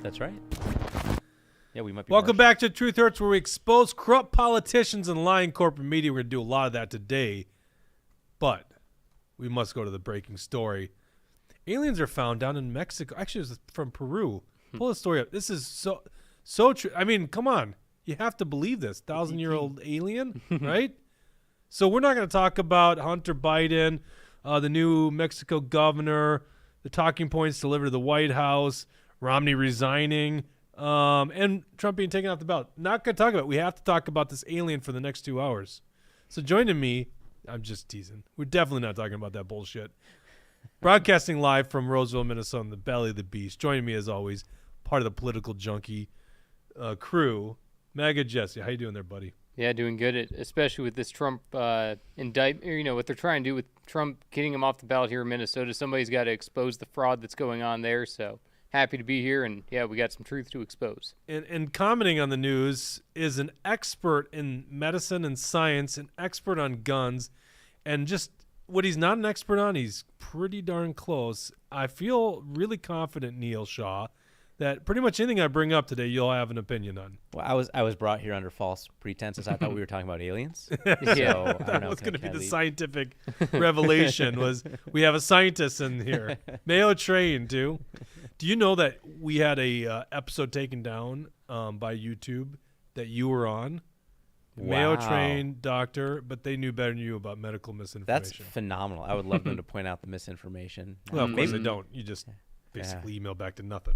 That's right. Yeah, we might be. Welcome back to Truth Hurts, where we expose corrupt politicians and lying corporate media. We're going to do a lot of that today, but we must go to the breaking story. Aliens are found down in Mexico. Actually, it was from Peru. Pull the story up. This is so true. I mean, come on. You have to believe this. 1,000-year-old alien, right? So we're not going to talk about Hunter Biden, the new Mexico governor, the talking points delivered to the White House, Romney resigning, and Trump being taken off the ballot. Not going to talk about it. We have to talk about this alien for the next 2 hours. So joining me, I'm just teasing. We're definitely not talking about that bullshit. Broadcasting live from Roseville, Minnesota, in the belly of the beast. Joining me, as always, part of the political junkie crew, Mega Jesse. How you doing there, buddy? Yeah, doing good, especially with this Trump indictment. You know, what they're trying to do with Trump getting him off the ballot here in Minnesota. Somebody's got to expose the fraud that's going on there. So happy to be here. And, yeah, we got some truth to expose. And commenting on the news is an expert in medicine and science, an expert on guns, and just what he's not an expert on, he's pretty darn close. I feel really confident, Neil Shaw, that pretty much anything I bring up today, you'll have an opinion on. Well, I was brought here under false pretenses. I thought we were talking about aliens. Yeah, so, I don't know, was going to be the scientific revelation. Was we have a scientist in here, Mayo trained too. Do you know that we had a episode taken down by YouTube that you were on? Wow. Mayo trained doctor, but they knew better than you about medical misinformation. That's phenomenal. I would love them to point out the misinformation. Well, of course they don't. You just basically email back to nothing.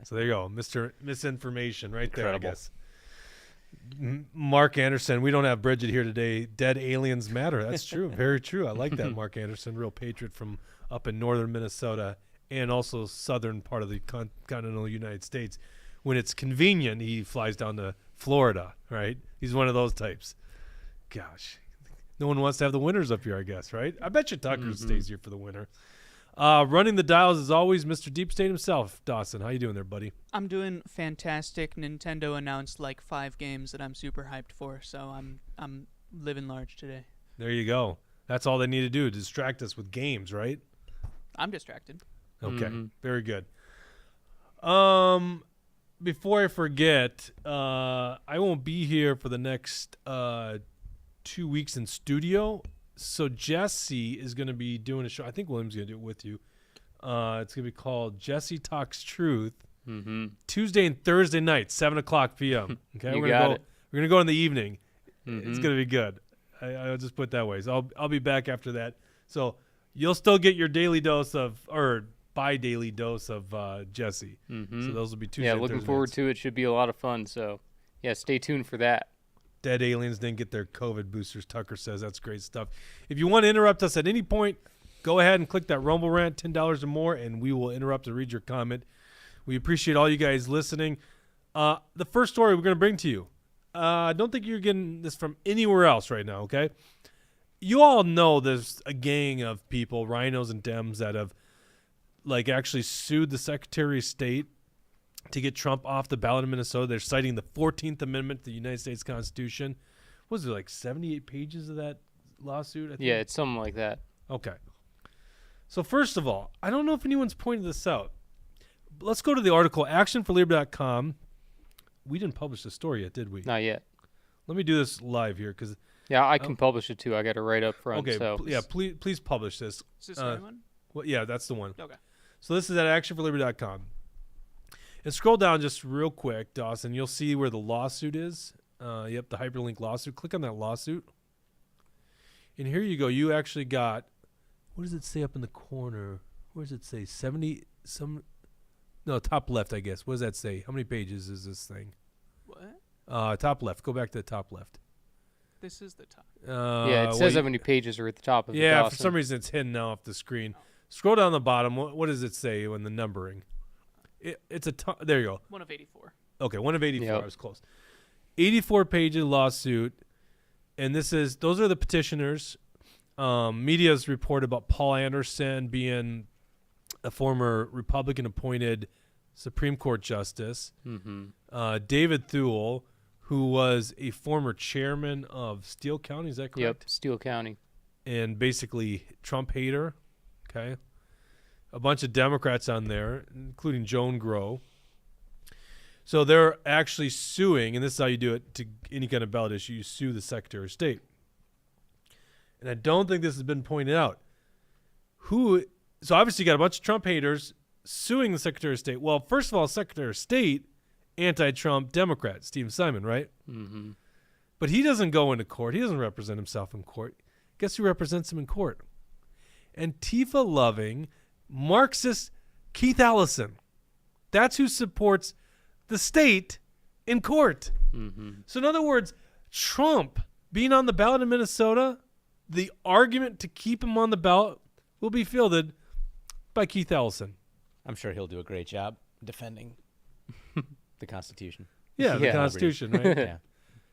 So there you go, Mr. Misinformation right there, Incredible. I guess. Mark Anderson, we don't have Bridget here today. Dead aliens matter. That's true. Very true. I like that, Mark Anderson, real patriot from up in northern Minnesota and also southern part of the continental United States. When it's convenient, he flies down to Florida, right? He's one of those types. Gosh, no one wants to have the winters up here, I guess, right? I bet you Tucker stays here for the winter. Running the dials as always, Mr. Deep State himself, Dawson. How you doing there, buddy? I'm doing fantastic. Nintendo announced like 5 games that I'm super hyped for, so I'm living large today. There you go. That's all they need to do, distract us with games, right? I'm distracted. Okay, very good. Before I forget, I won't be here for the next 2 weeks in studio. So Jesse is going to be doing a show. I think William's going to do it with you. It's going to be called Jesse Talks Truth. Tuesday and Thursday night, 7:00 p.m. Okay, You we're got gonna it. We're gonna go in the evening. It's going to be good. I'll just put it that way. So I'll be back after that. So you'll still get your daily dose of bi-daily dose of Jesse. So those will be Tuesday. Yeah, and looking Thursday forward nights. to it. Should be a lot of fun. So, yeah, stay tuned for that. Dead aliens didn't get their COVID boosters. Tucker says that's great stuff. If you want to interrupt us at any point, go ahead and click that Rumble rant, $10 or more, and we will interrupt and read your comment. We appreciate all you guys listening. The first story we're going to bring to you, I don't think you're getting this from anywhere else right now, okay? You all know there's a gang of people, rhinos and Dems, that have actually sued the Secretary of State to get Trump off the ballot in Minnesota. They're citing the 14th Amendment to the United States Constitution. Was there 78 pages of that lawsuit? I think? Yeah, it's something like that. Okay. So first of all, I don't know if anyone's pointed this out. But let's go to the article, actionforlibert.com. We didn't publish the story yet, did we? Not yet. Let me do this live here because. Yeah, I can publish it too. I got it right up front. Okay. So. Please publish this. Is this the one? Well, yeah, that's the one. Okay. So this is at actionforlibert.com. And scroll down just real quick, Dawson. You'll see where the lawsuit is. The hyperlink lawsuit. Click on that lawsuit. And here you go. You actually got, what does it say up in the corner? Where does it say? 70 some? No, top left, I guess. What does that say? How many pages is this thing? What? Top left. Go back to the top left. This is the top. Yeah, it says how many pages are at the top of the Yeah, for Dawson. some reason it's hidden now off the screen. Scroll down the bottom. What does it say when the numbering? It's a there you go. 1 of 84. Okay, 1 of 84. Yep. I was close. 84-page lawsuit, and those are the petitioners. Media's report about Paul Anderson being a former Republican-appointed Supreme Court justice. David Thule, who was a former chairman of Steele County. Is that correct? Yep, Steele County. And basically Trump hater. Okay. A bunch of Democrats on there, including Joan Grow. So they're actually suing, and this is how you do it to any kind of ballot issue. You sue the Secretary of State. And I don't think this has been pointed out. So obviously you got a bunch of Trump haters suing the Secretary of State. Well, first of all, Secretary of State, anti-Trump Democrat, Steve Simon, right? Mm-hmm. But he doesn't go into court. He doesn't represent himself in court. Guess who represents him in court? Antifa-loving, Marxist Keith Ellison. That's who supports the state in court. Mm-hmm. So in other words, Trump being on the ballot in Minnesota, the argument to keep him on the ballot will be fielded by Keith Ellison. I'm sure he'll do a great job defending the Constitution. Yeah, the Yeah. Constitution, right? Yeah.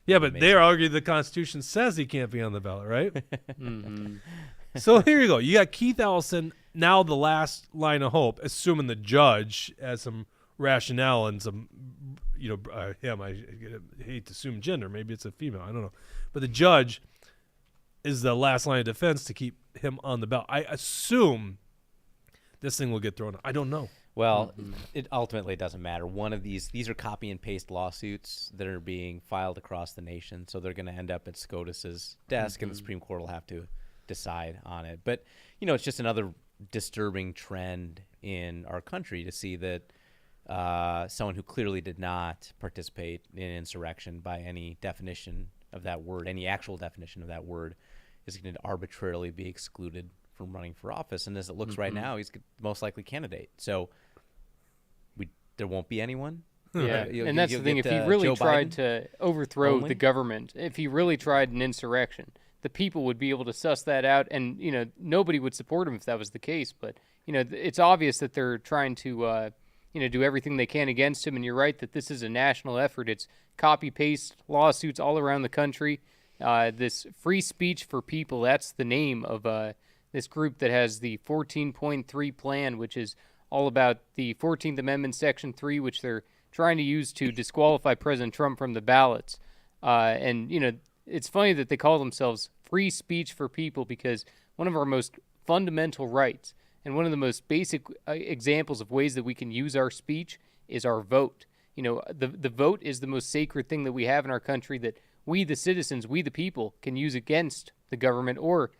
Yeah, but Amazing. they argue the Constitution says he can't be on the ballot, right? Mm-hmm. So here you go. You got Keith Ellison, now the last line of hope, assuming the judge has some rationale and some, him, I hate to assume gender. Maybe it's a female. I don't know. But the judge is the last line of defense to keep him on the ballot. I assume this thing will get thrown out. I don't know. Well, it ultimately doesn't matter. One of these are copy and paste lawsuits that are being filed across the nation. So they're going to end up at SCOTUS's desk and the Supreme Court will have to decide on it. But, it's just another disturbing trend in our country to see that someone who clearly did not participate in insurrection by any definition of that word, any actual definition of that word, is going to arbitrarily be excluded from running for office. And as it looks right now, he's the most likely candidate. So there won't be anyone. Yeah, You'll- and that's the you'll thing. get, If he really Joe tried Biden to overthrow only? the government, if he really tried an insurrection, the people would be able to suss that out, and nobody would support him if that was the case. But it's obvious that they're trying to do everything they can against him. And you're right that this is a national effort. It's copy paste lawsuits all around the country. This Free Speech for People, that's the name of this group that has the 14.3 plan, which is all about the 14th Amendment, Section 3, which they're trying to use to disqualify President Trump from the ballots. It's funny that they call themselves Free Speech for People because one of our most fundamental rights and one of the most basic examples of ways that we can use our speech is our vote. The vote is the most sacred thing that we have in our country that we, the citizens, we, the people, can use against the government or,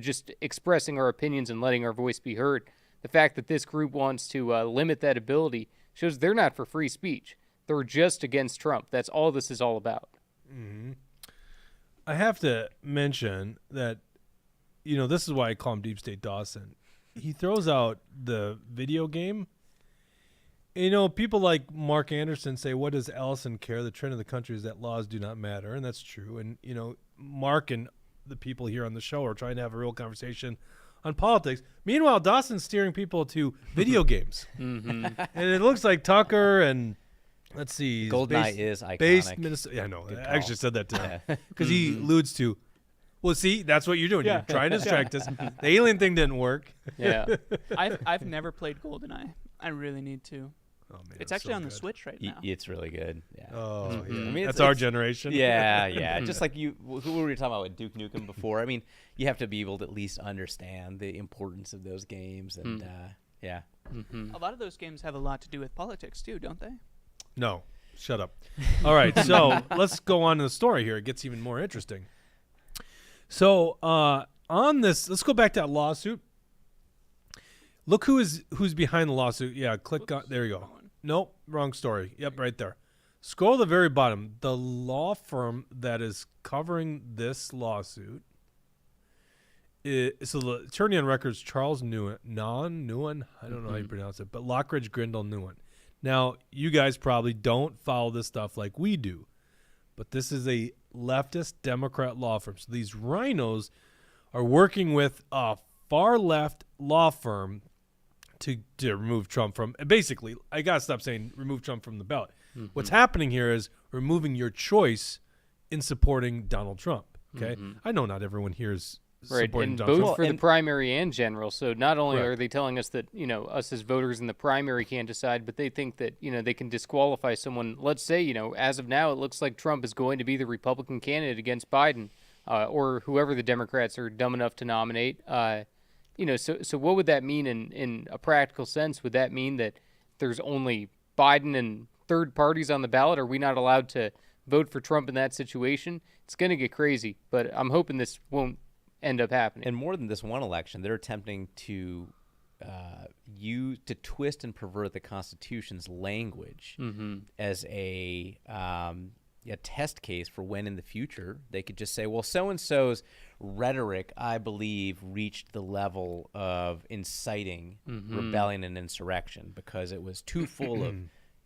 just expressing our opinions and letting our voice be heard. The fact that this group wants to limit that ability shows they're not for free speech. They're just against Trump. That's all this is all about. Mm-hmm. I have to mention that, this is why I call him Deep State Dawson. He throws out the video game. People like Mark Anderson say, what does Ellison care? The trend of the country is that laws do not matter. And that's true. And, Mark and the people here on the show are trying to have a real conversation on politics. Meanwhile, Dawson's steering people to video games. Mm-hmm. And it looks like Tucker and, let's see. GoldenEye is iconic. Based Minnesota. Yeah, I know. Good I call. actually said that to him. Yeah. Because he alludes to, well, see, that's what you're doing. Yeah. You're trying to distract us. The alien thing didn't work. Yeah. I've never played GoldenEye. I really need to. Oh, man, It's actually so on the good. Switch right now. It's really good. Yeah. Oh, Mhm. yeah. I mean, That's it's- our it's- generation. Yeah. Just like who were we talking about with Duke Nukem before? I mean, you have to be able to at least understand the importance of those games, and yeah. Mm-hmm. A lot of those games have a lot to do with politics too, don't they? No, shut up. All right, so let's go on to the story here. It gets even more interesting. So on this, let's go back to that lawsuit. Look who's behind the lawsuit. Yeah, click on. There you go. Nope, wrong story. Yep, right there. Scroll to the very bottom. The law firm that is covering this lawsuit so the attorney on record is Charles Newen. I don't know how you pronounce it, but Lockridge, Grindle, Newen. Now, you guys probably don't follow this stuff like we do, but this is a leftist Democrat law firm. So these rhinos are working with a far left law firm to remove Trump from, basically, I got to stop saying remove Trump from the ballot. Mm-hmm. What's happening here is removing your choice in supporting Donald Trump. Okay. Mhm. I know not everyone here is Right, supporting and Donald both Trump. for the primary and general. So not only Correct. are they telling us that, us as voters in the primary can't decide, but they think that, they can disqualify someone. Let's say, as of now, it looks like Trump is going to be the Republican candidate against Biden or whoever the Democrats are dumb enough to nominate. So what would that mean in a practical sense? Would that mean that there's only Biden and third parties on the ballot? Are we not allowed to vote for Trump in that situation? It's going to get crazy, but I'm hoping this won't end up happening. And more than this one election, they're attempting to twist and pervert the Constitution's language as a test case for when in the future they could just say, well, so-and-so's rhetoric, I believe, reached the level of inciting rebellion and insurrection because it was too full of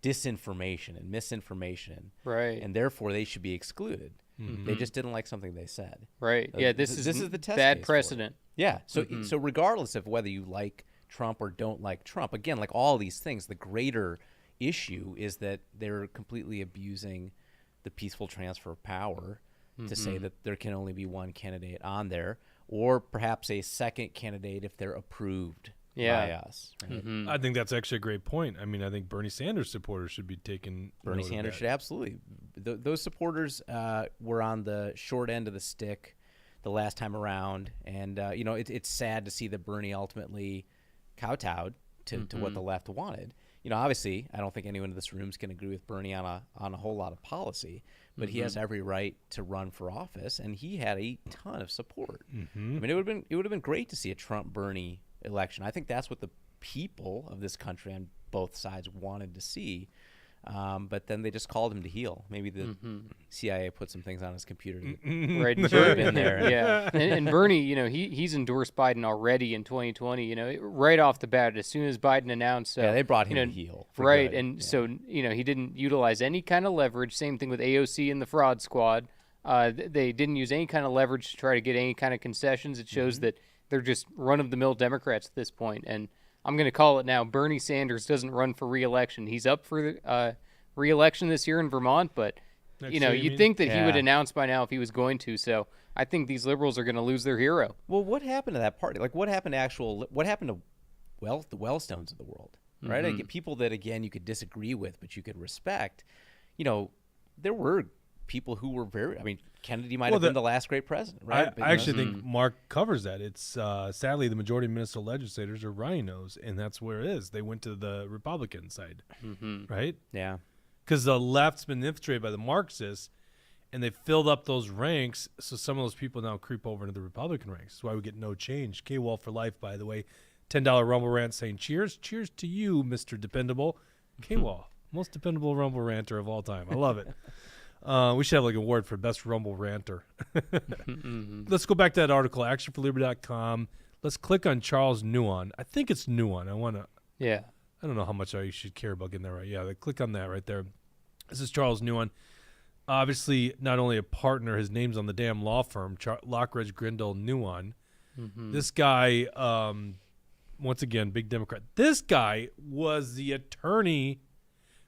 disinformation and misinformation. Right. And therefore they should be excluded. They just didn't like something they said. Right. Yeah, this is the test bad case precedent. Yeah. So regardless of whether you like Trump or don't like Trump, again, like all these things, the greater issue is that they're completely abusing the peaceful transfer of power to say that there can only be one candidate on there, or perhaps a second candidate if they're approved by us. Right? I think that's actually a great point. I mean, I think Bernie Sanders supporters should be taken. Bernie Sanders should absolutely. Those supporters were on the short end of the stick the last time around, and it's sad to see that Bernie ultimately kowtowed to what the left wanted. Obviously, I don't think anyone in this room can agree with Bernie on a whole lot of policy, but he has every right to run for office, and he had a ton of support. I mean, it would have been great to see a Trump-Bernie election. I think that's what the people of this country on both sides wanted to see. But then they just called him to heel. Maybe the CIA put some things on his computer to Right, chirp in there. Yeah, and Bernie, he's endorsed Biden already in 2020. Right off the bat, as soon as Biden announced, Yeah, they brought him to heel. for right, good. and Yeah. so he didn't utilize any kind of leverage. Same thing with AOC and the fraud squad. They didn't use any kind of leverage to try to get any kind of concessions. It shows that they're just run-of-the-mill Democrats at this point. And I'm going to call it now. Bernie Sanders doesn't run for re-election. He's up for re-election this year in Vermont, but Next year, you you'd mean? think that he would Yeah. announce by now if he was going to. So I think these liberals are going to lose their hero. Well, what happened to that party? Like, what happened to the Wellstones of the world, right? Like, people that, again, you could disagree with, but you could respect. There were people who were Kennedy might have been the last great president, right? I actually think Mark covers that. It's sadly the majority of Minnesota legislators are rhinos, and that's where it is. They went to the Republican side, right? Yeah. Because the left's been infiltrated by the Marxists, and they filled up those ranks, so some of those people now creep over into the Republican ranks. That's why we get no change. K-Wall for life, by the way. $10 Rumble Rant saying, cheers. Cheers to you, Mr. Dependable. K-Wall, most dependable Rumble Ranter of all time. I love it. We should have like an award for best Rumble Ranter. Let's go back to that article, actionforliberty.com. Let's click on Charles Nguyen. I think it's Nguyen. Yeah. I don't know how much I should care about getting that right. Yeah, click on that right there. This is Charles Nguyen. Obviously, not only a partner, his name's on the damn law firm, Lockridge Grindle Nguyen. This guy, once again, big Democrat. This guy was the attorney.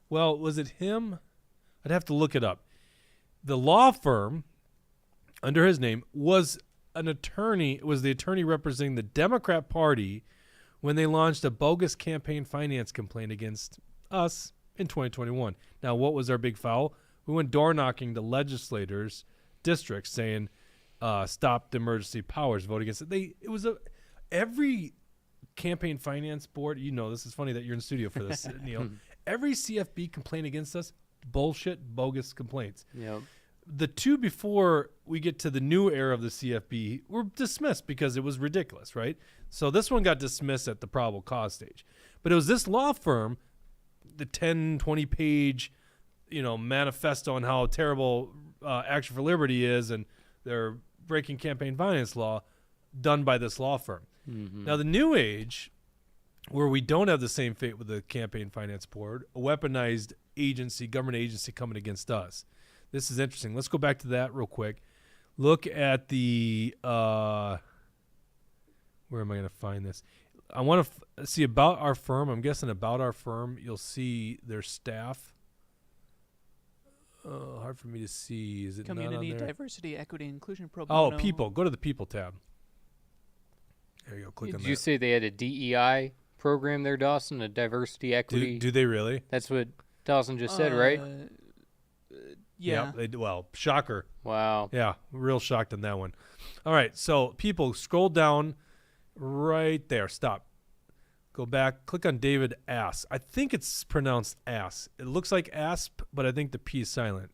Well, was it him? I'd have to look it up. The law firm, under his name, was an attorney. Was the attorney representing the Democrat Party when they launched a bogus campaign finance complaint against us in 2021. Now, what was our big foul? We went door knocking to legislators' districts saying, "Stop the emergency powers. Vote against it." Every campaign finance board. This is funny that you're in the studio for this, Neil. Every CFB complaint against us, bullshit, bogus complaints. Yep. The two before we get to the new era of the CFB were dismissed because it was ridiculous, right? So this one got dismissed at the probable cause stage. But it was this law firm, the 10, 20-page, manifesto on how terrible Action for Liberty is and they're breaking campaign finance law, done by this law firm. Now, the new age, where we don't have the same fate with the campaign finance board, a weaponized agency, government agency coming against us. This is interesting. Let's go back to that real quick. Look at the where am I going to find this? I want to see about our firm. I'm guessing about our firm. You'll see their staff. Hard for me to see. Is it Community, not on there? diversity, equity, inclusion, pro Oh, bono. people. Go to the people tab. There you go. Click on Did that. you say they had a DEI program there, Dawson? A diversity, equity? Do they really? That's what Dawson just said, right? Yeah. Yep, they do. Well, shocker. Wow. Yeah, real shocked on that one. All right, so people, scroll down right there. Stop. Go back, click on David Ass. I think it's pronounced Ass. It looks like Asp, but I think the P is silent.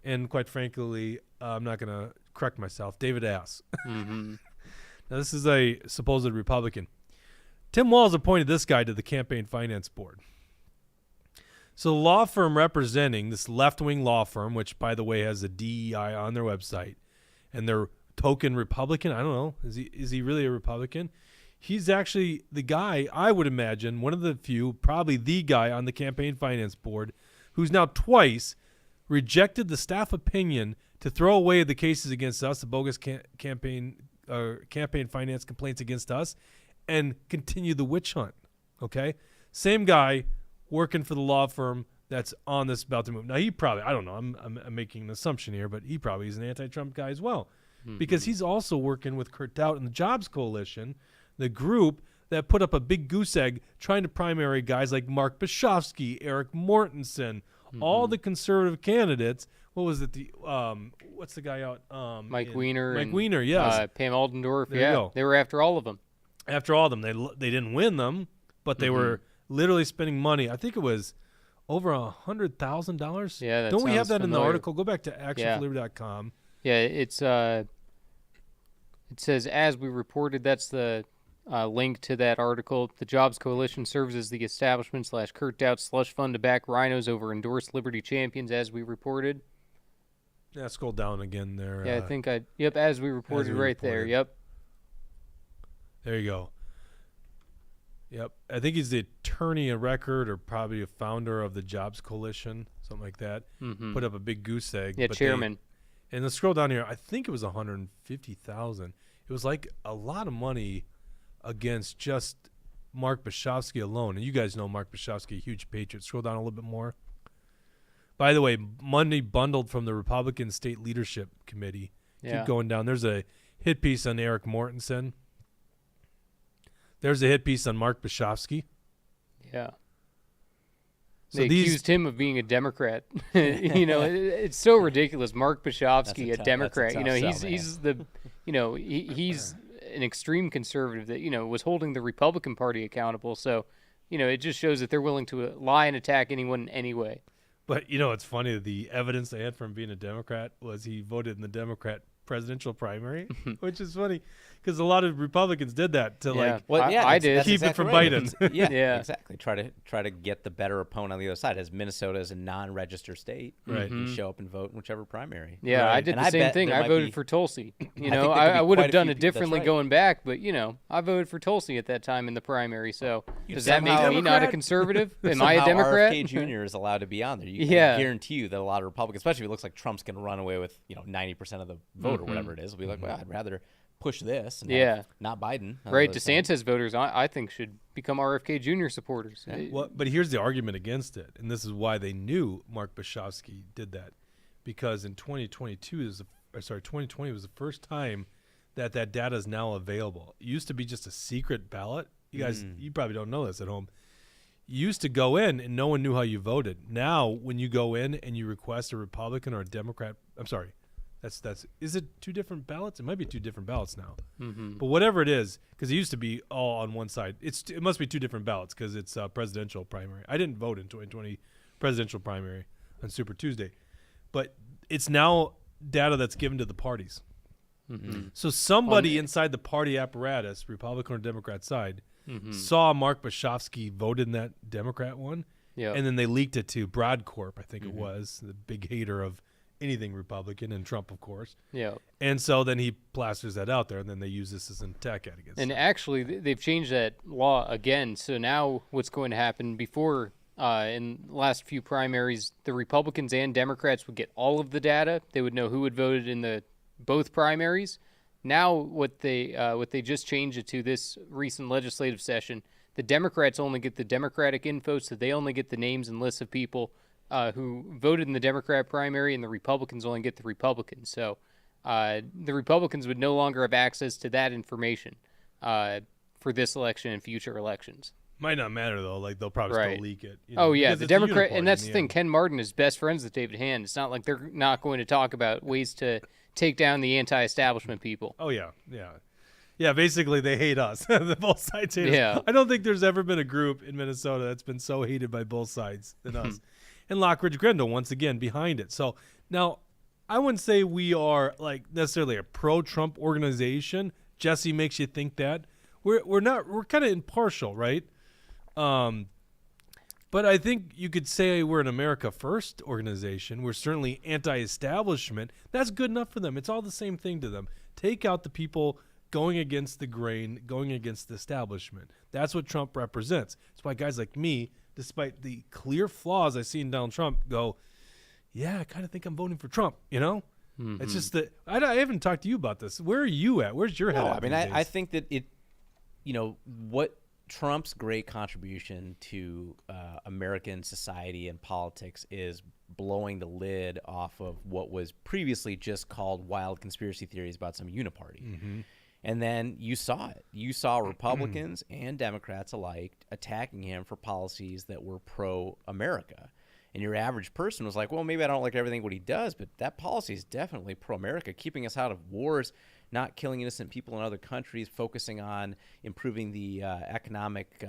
And quite frankly, I'm not going to correct myself. David Ass. Mm-hmm. Now, this is a supposed Republican. Tim Walz appointed this guy to the campaign finance board. So the law firm representing this left-wing law firm, which, by the way, has a DEI on their website, and they're token Republican. I don't know. Is he really a Republican? He's actually the guy, I would imagine, one of the few, probably the guy on the campaign finance board, who's now twice rejected the staff opinion to throw away the cases against us, the bogus campaign finance complaints against us, and continue the witch hunt. Okay? Same guy working for the law firm that's on this about to move. Now, he probably, I don't know, I'm making an assumption here, but he probably is an anti-Trump guy as well. Because he's also working with Kurt Dowd and the Jobs Coalition, the group that put up a big goose egg trying to primary guys like Mark Bishofsky, Eric Mortensen, all the conservative candidates. What was it? What's the guy out? Mike Weiner. Mike Weiner, yes. Pam Aldendorf. There you go. They were after all of them. After all of them, they didn't win them, but they were literally spending money. I think it was over $100,000. Yeah, don't we have that in the familiar. article? Go back to actionforliberty.com. Yeah, it says, as we reported, that's the link to that article. The Jobs Coalition serves as the establishment / Kurt Dowd slush fund to back rhinos over endorsed Liberty champions, as we reported. Yeah, scroll down again there. Yeah, I think as we reported right there. Yep. There you go. Yep. I think he's the attorney of record or probably a founder of the Jobs Coalition, something like that. Put up a big goose egg. Yeah, chairman. And let's scroll down here. I think it was $150,000. It was like a lot of money against just Mark Bishofsky alone. And you guys know Mark Bishofsky, a huge patriot. Scroll down a little bit more. By the way, money bundled from the Republican State Leadership Committee. Yeah. Keep going down. There's a hit piece on Eric Mortensen. There's a hit piece on Mark Bishofsky. Yeah. So They accused him of being a Democrat. It's so ridiculous. Mark Bishofsky, a Democrat. He's the, he's an extreme conservative that was holding the Republican Party accountable. So, it just shows that they're willing to lie and attack anyone anyway. But it's funny. The evidence they had from being a Democrat was he voted in the Democrat presidential primary, which is funny because a lot of Republicans did that to I did. Keep it from Biden. Yeah, exactly. Try to get the better opponent on the other side. As Minnesota is a non-registered state, right? You show up and vote in whichever primary. Yeah, right. I did the same thing. I voted for Tulsi. I would have done it that's differently right. going back, but I voted for Tulsi at that time in the primary. So does that make somehow- me not a conservative? Am I a Democrat? RFK Jr. is allowed to be on there. I guarantee you that a lot of Republicans, especially if it looks like Trump's going to run away with 90% of the vote or whatever it is, will be like, well, I'd rather push this and have not Biden. Right, DeSantis voters, I think, should become RFK Jr. supporters. Well, but here's the argument against it, and this is why they knew Mark Bishofsky did that, because in 2020 was the first time that data is now available. It used to be just a secret ballot. You guys, you probably don't know this at home. You used to go in and no one knew how you voted. Now, when you go in and you request a Republican or a Democrat, I'm sorry, is it two different ballots? It might be two different ballots now. But whatever it is, because it used to be all on one side. It must be two different ballots because it's a presidential primary. I didn't vote in 2020 presidential primary on Super Tuesday. But it's now data that's given to the parties. So somebody inside the party apparatus, Republican or Democrat side, saw Mark Bishofsky voted in that Democrat one, and then they leaked it to BroadCorp, I think it was, the big hater of anything Republican, and Trump, of course. Yeah. And so then he plasters that out there, and then they use this as an attack ad against And him. actually, they've changed that law again. So now what's going to happen before in the last few primaries, the Republicans and Democrats would get all of the data. They would know who had voted in the both primaries. Now what they just changed it to this recent legislative session, the Democrats only get the Democratic info, so they only get the names and lists of people who voted in the Democrat primary, and the Republicans only get the Republicans. So the Republicans would no longer have access to that information for this election and future elections. Might not matter, though. Like, they'll probably still leak it. Oh, yeah. because The it's a Democrat, uniparty and that's in the thing. end. Ken Martin is best friends with David Hand. It's not like they're not going to talk about ways to take down the anti-establishment people. Oh, yeah, yeah. Yeah, basically they hate us. Both sides hate Yeah. us. I don't think there's ever been a group in Minnesota that's been so hated by both sides than us. And Lockridge Grendel, once again, behind it. So now I wouldn't say we are like necessarily a pro-Trump organization. Jesse makes you think that. We're not. We're kind of impartial, right? But I think you could say we're an America First organization. We're certainly anti-establishment. That's good enough for them. It's all the same thing to them. Take out the people going against the grain, going against the establishment. That's what Trump represents. That's why guys like me, despite the clear flaws I see in Donald Trump, go, yeah, I kind of think I'm voting for Trump, you know? It's just that I haven't talked to you about this. Where are you at? Where's your head No, at? I mean, these I days? think that what Trump's great contribution to American society and politics is blowing the lid off of what was previously just called wild conspiracy theories about some uniparty. And then you saw it. You saw Republicans and Democrats alike attacking him for policies that were pro-America. And your average person was like, well, maybe I don't like everything what he does, but that policy is definitely pro-America, keeping us out of wars, not killing innocent people in other countries, focusing on improving the economic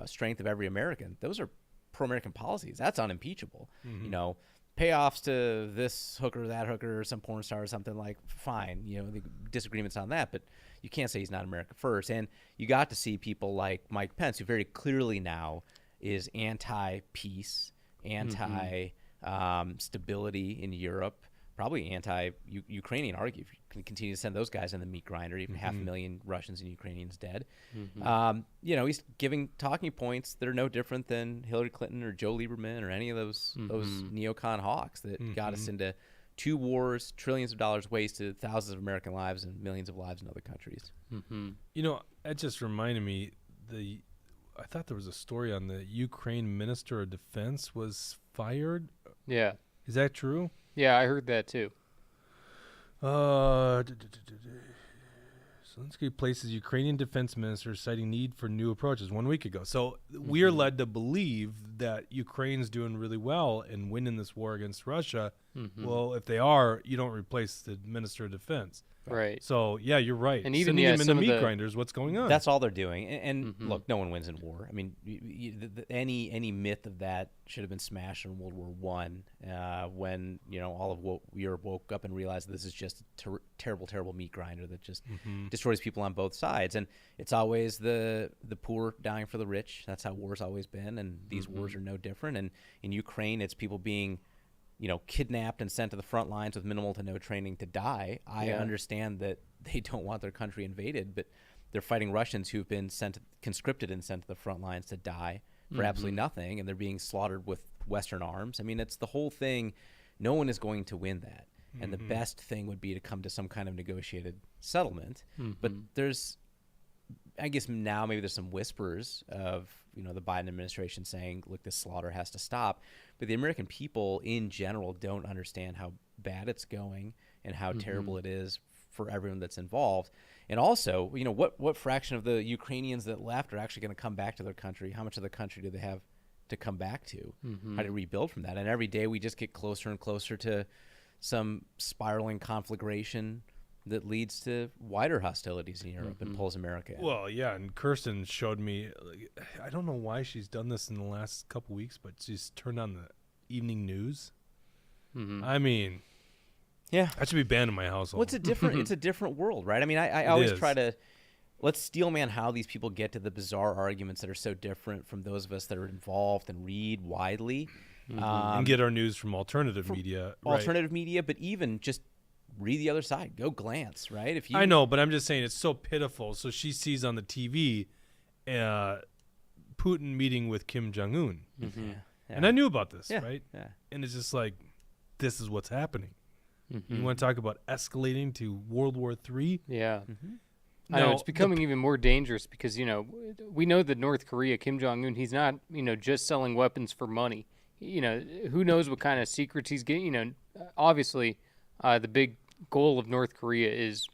strength of every American. Those are pro-American policies. That's unimpeachable. You know, payoffs to this hooker, that hooker, some porn star or something, like, fine. You know, the disagreements on that, but you can't say he's not America first. And you got to see people like Mike Pence, who very clearly now is anti-peace, anti-stability in Europe, probably anti-Ukrainian, argue. If you can continue to send those guys in the meat grinder, even 500,000 Russians and Ukrainians dead. You know, he's giving talking points that are no different than Hillary Clinton or Joe Lieberman or any of those neocon hawks that got us into 2 wars, trillions of dollars wasted, thousands of American lives, and millions of lives in other countries. You know, that just reminded me, I thought there was a story on the Ukraine Minister of Defense was fired. Yeah. Is that true? Yeah, I heard that too. Zelensky places Ukrainian defense minister citing need for new approaches 1 week ago. So we are led to believe that Ukraine's doing really well and winning this war against Russia. Well, if they are, you don't replace the minister of defense. Right. So, yeah, you're right. And even, sending yeah, him in the some of meat the- grinders, what's going on? That's all they're doing. And look, no one wins in war. I mean, any myth of that should have been smashed in World War One, when all of Europe woke up and realized this is just a terrible, terrible meat grinder that just destroys people on both sides. And it's always the poor dying for the rich. That's how war's always been, and these wars are no different. And in Ukraine, it's people being kidnapped and sent to the front lines with minimal to no training to die. I understand that they don't want their country invaded, but they're fighting Russians who've been conscripted and sent to the front lines to die for absolutely nothing, and they're being slaughtered with Western arms. I mean, it's the whole thing. No one is going to win that. And the best thing would be to come to some kind of negotiated settlement. But I guess now maybe there's some whispers of the Biden administration saying, look, this slaughter has to stop. But the American people in general don't understand how bad it's going and how terrible it is for everyone that's involved. And also, what fraction of the Ukrainians that left are actually going to come back to their country? How much of the country do they have to come back to? How to rebuild from that? And every day we just get closer and closer to some spiraling conflagration that leads to wider hostilities in Europe and pulls America out. Well, yeah, and Kirsten showed me, I don't know why she's done this in the last couple weeks, but she's turned on the evening news. I mean, yeah, that should be banned in my household. Well, it's a different world, right? I mean, I always is. try to let's steelman how these people get to the bizarre arguments that are so different from those of us that are involved and read widely. And get our news from alternative media. Alternative media, but even just read the other side. Go glance, right? If you, I know, but I'm just saying it's so pitiful. So she sees on the TV Putin meeting with Kim Jong-un. And I knew about this, right? Yeah. And it's just like, this is what's happening. You want to talk about escalating to World War III? Yeah. I know it's becoming even more dangerous because, we know that North Korea, Kim Jong-un, he's not, just selling weapons for money. Who knows what kind of secrets he's getting. Obviously, the big goal of North Korea is,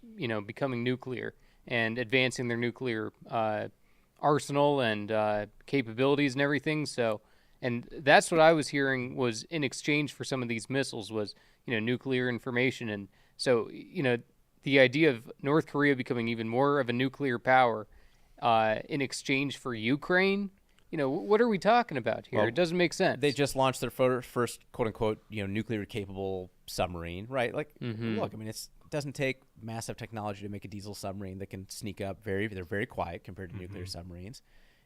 becoming nuclear and advancing their nuclear arsenal and capabilities and everything. So, and that's what I was hearing was in exchange for some of these missiles was, nuclear information. And so, the idea of North Korea becoming even more of a nuclear power in exchange for Ukraine, what are we talking about here? Well, it doesn't make sense. They just launched their first quote unquote, nuclear capable submarine, right? Like, look, I mean, it doesn't take massive technology to make a diesel submarine that can sneak up they're very quiet compared to nuclear submarines,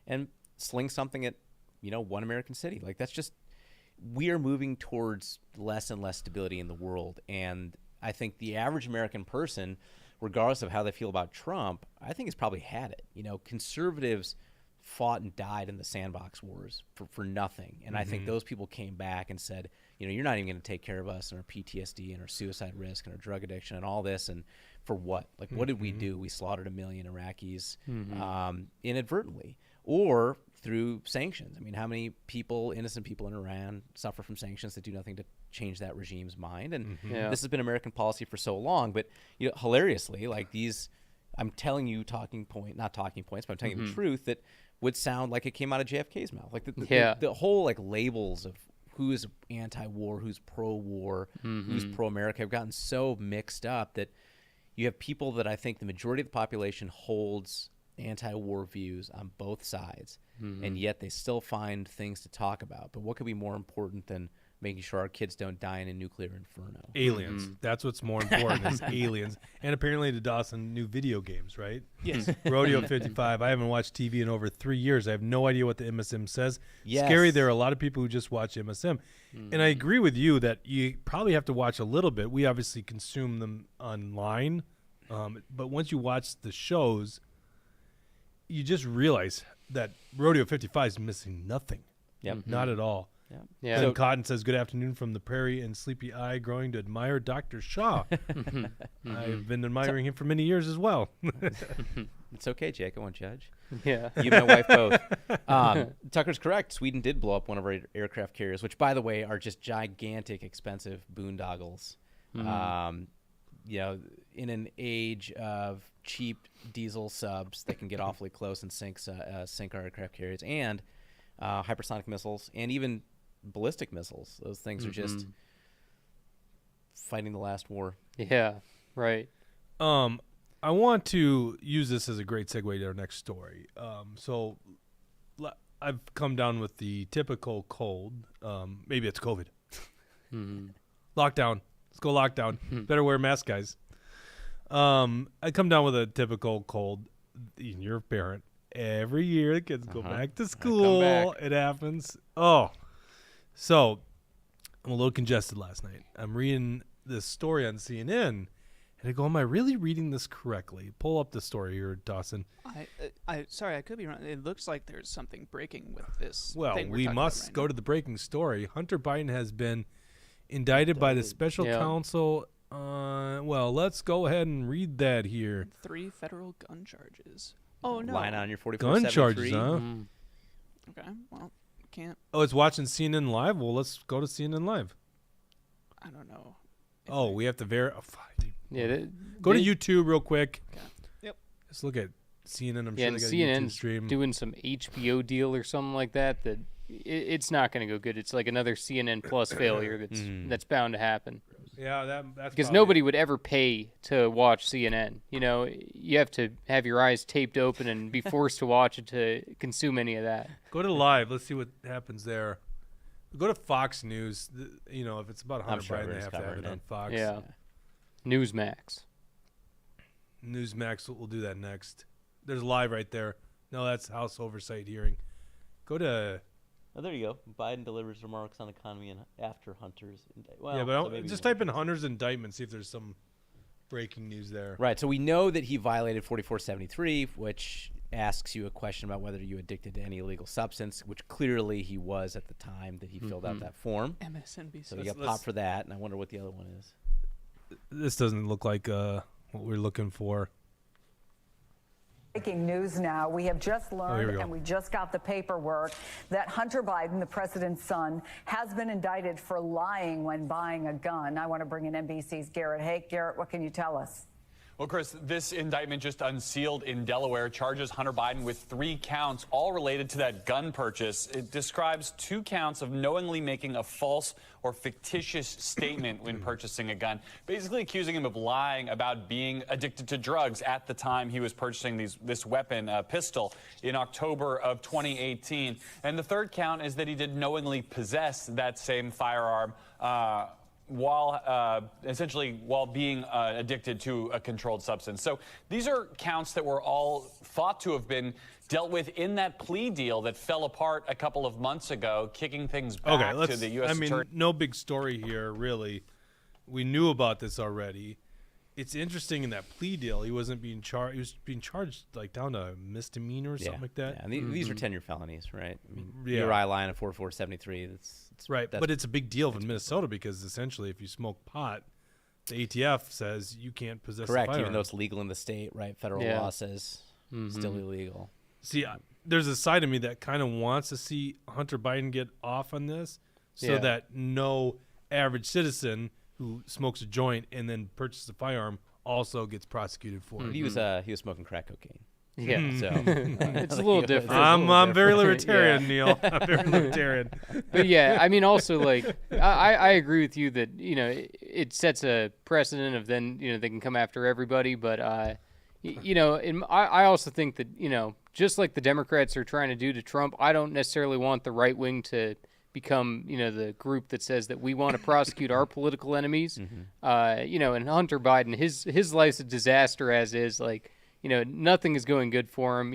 and sling something at, one American city. Like, that's just, we are moving towards less and less stability in the world. And I think the average American person, regardless of how they feel about Trump, I think has probably had it. Conservatives fought and died in the sandbox wars for nothing. And I think those people came back and said, you're not even going to take care of us and our PTSD and our suicide risk and our drug addiction and all this. And for what? Like, what did we do? We slaughtered 1 million Iraqis inadvertently or through sanctions. I mean, how many innocent people in Iran suffer from sanctions that do nothing to change that regime's mind? And this has been American policy for so long. But, hilariously, like these, I'm telling you not talking points, but I'm telling you the truth that would sound like it came out of JFK's mouth. Like the whole like labels of who's anti-war, who's pro-war, who's pro-America have gotten so mixed up that you have people that I think the majority of the population holds anti-war views on both sides, and yet they still find things to talk about. But what could be more important than making sure our kids don't die in a nuclear inferno? Aliens. That's what's more important is aliens. And apparently to Dawson, new video games, right? Yes. Rodeo 55. I haven't watched TV in over 3 years. I have no idea what the MSM says. Yes. Scary. There are a lot of people who just watch MSM. And I agree with you that you probably have to watch a little bit. We obviously consume them online. But once you watch the shows, you just realize that Rodeo 55 is missing nothing. Yep. Not at all. Yeah. Glenn Cotton says, good afternoon from the prairie and sleepy eye, growing to admire Dr. Shaw. I've been admiring him for many years as well. It's okay, Jake. I won't judge. Yeah. You and my wife both. Tucker's correct. Sweden did blow up one of our aircraft carriers, which, by the way, are just gigantic, expensive boondoggles. In an age of cheap diesel subs that can get awfully close and sink our aircraft carriers, and hypersonic missiles, and even ballistic missiles. Those things are just fighting the last war. Yeah, right. I want to use this as a great segue to our next story. So I've come down with the typical cold. Maybe it's COVID. Lockdown. Let's go lockdown. Better wear a mask, guys. I come down with a typical cold. You're a parent. Every year the kids go back to school. It happens. Oh. So I'm a little congested last night. I'm reading this story on CNN, and I go, am I really reading this correctly? Pull up the story here, Dawson. Sorry, I could be wrong. It looks like there's something breaking with this. Well, thing we're we talking must about right go now. to the breaking story. Hunter Biden has been indicted by the special counsel. Well, let's go ahead and read that here. 3 federal gun charges. Oh no. Line on your 4473. Gun charges, huh? Okay. Well, can't. Oh, it's watching CNN Live? Well, let's go to CNN Live. I don't know. Oh, we have to verify. Yeah. Go to YouTube real quick. Okay. Yep. Let's look at CNN. I'm Yeah, sure and they got a YouTube CNN's stream. doing some HBO deal or something like that. It's not going to go good. It's like another CNN Plus failure that's bound to happen. Yeah, that's Because probably nobody would ever pay to watch CNN. You have to have your eyes taped open and be forced to watch it to consume any of that. Go to Live. Let's see what happens there. Go to Fox News. If it's about Hunter sure Biden, they everyone's have to have covering it on it. Fox. Yeah. Newsmax. Newsmax will do that next. There's Live right there. No, that's House Oversight hearing. Go to... Oh, there you go. Biden delivers remarks on economy and after Hunter's indictment. Well, yeah, but so maybe just more. type in Hunter's indictment, see if there's some breaking news there. Right. So we know that he violated 4473, which asks you a question about whether you addicted to any illegal substance, which clearly he was at the time that he filled out that form. MSNBC. So he got popped for that, and I wonder what the other one is. This doesn't look like what we're looking for. Breaking news now. We have just learned, go. and we just got the paperwork, that Hunter Biden, the president's son, has been indicted for lying when buying a gun. I want to bring in NBC's Garrett Hake. Garrett, what can you tell us? Well, Chris, this indictment just unsealed in Delaware charges Hunter Biden with 3 counts, all related to that gun purchase. It describes 2 counts of knowingly making a false or fictitious statement when purchasing a gun, basically accusing him of lying about being addicted to drugs at the time he was purchasing this weapon, a pistol, in October of 2018. And the 3rd count is that he did knowingly possess that same firearm while being addicted to a controlled substance. So these are counts that were all thought to have been dealt with in that plea deal that fell apart a couple of months ago, kicking things back to the U.S. Attorney. No big story here, really. We knew about this already. It's interesting in that plea deal, he wasn't being charged. He was being charged like down to a misdemeanor or something like that. Yeah, and these are 10-year felonies, right? I mean, Yeah. URI line of 4473. It's Right, but it's a big deal in Minnesota because essentially, if you smoke pot, the ATF says you can't possess. correct, a firearm. even though it's legal in the state, right? Federal Yeah. law says it's still illegal. See, there's a side of me that kind of wants to see Hunter Biden get off on this, so that no average citizen who smokes a joint and then purchases a firearm also gets prosecuted for it. He was smoking crack cocaine. Yeah. So It's a little different. I'm very libertarian, Yeah. Neil. I'm very libertarian. But yeah, I mean, also like I agree with you that it sets a precedent of then they can come after everybody. But I also think that just like the Democrats are trying to do to Trump, I don't necessarily want the right wing to become the group that says that we want to prosecute our political enemies. And Hunter Biden, his life's a disaster as is. Like nothing is going good for him.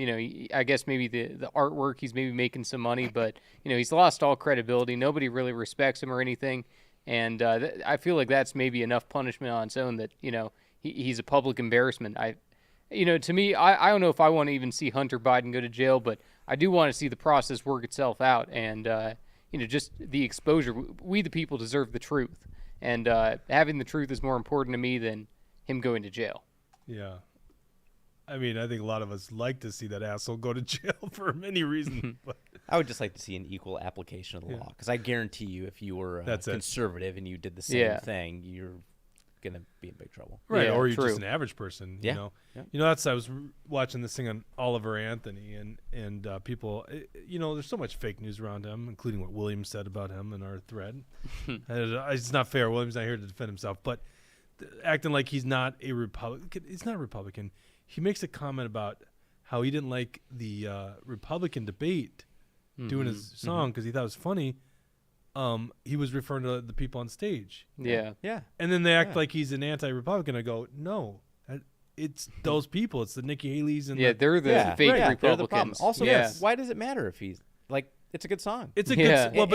I guess maybe the artwork, he's maybe making some money, but he's lost all credibility. Nobody really respects him or anything. And I feel like that's maybe enough punishment on its own that he's a public embarrassment. To me, I don't know if I want to even see Hunter Biden go to jail, but I do want to see the process work itself out. And just the exposure. We the people deserve the truth, and having the truth is more important to me than him going to jail. Yeah. I mean, I think a lot of us like to see that asshole go to jail for many reasons. But I would just like to see an equal application of the law, because I guarantee you, if you were conservative and you did the same thing, you're gonna be in big trouble. right, Yeah, or you're true. just an average person. Yeah. You know, Yeah. I was watching this thing on Oliver Anthony, and people, there's so much fake news around him, including what Williams said about him in our thread. It's not fair. Williams not here to defend himself, but acting like he's not a Republican. He's not a Republican. He makes a comment about how he didn't like the Republican debate doing his song because he thought it was funny. He was referring to the people on stage. Yeah. Yeah. And then they act like he's an anti-Republican. I go, no, it's those people. It's the Nikki Haley's and They're the fake They're the problem. Republicans. Also, yeah. why does it matter if he's like? It's a good song. it's a Yeah. good. Well,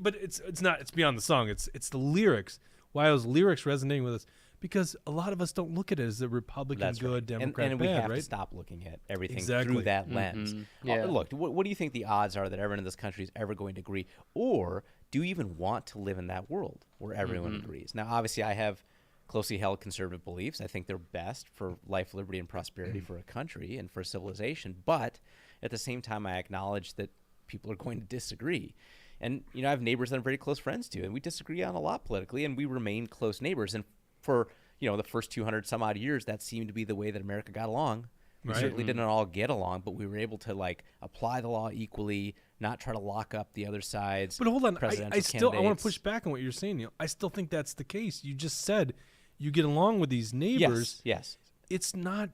but it's not. It's beyond the song. It's the lyrics. Why are those lyrics resonating with us? Because a lot of us don't look at it as a Republican That's good, right. Democrat and bad, we have right? to stop looking at everything Exactly. through that lens. Yeah. Look, what do you think the odds are that everyone in this country is ever going to agree? Or do you even want to live in that world where everyone agrees? Now, obviously, I have closely held conservative beliefs. I think they're best for life, liberty, and prosperity for a country and for civilization. But at the same time, I acknowledge that people are going to disagree. And, I have neighbors that I'm very close friends to, and we disagree on a lot politically, and we remain close neighbors. And for the first 200 some odd years, that seemed to be the way that America got along. We Right. certainly didn't all get along, but we were able to apply the law equally, not try to lock up the other side's But hold on, presidential I still I want candidates. to push back on what you're saying, Neil. I still think that's the case. You just said you get along with these neighbors. Yes. It's not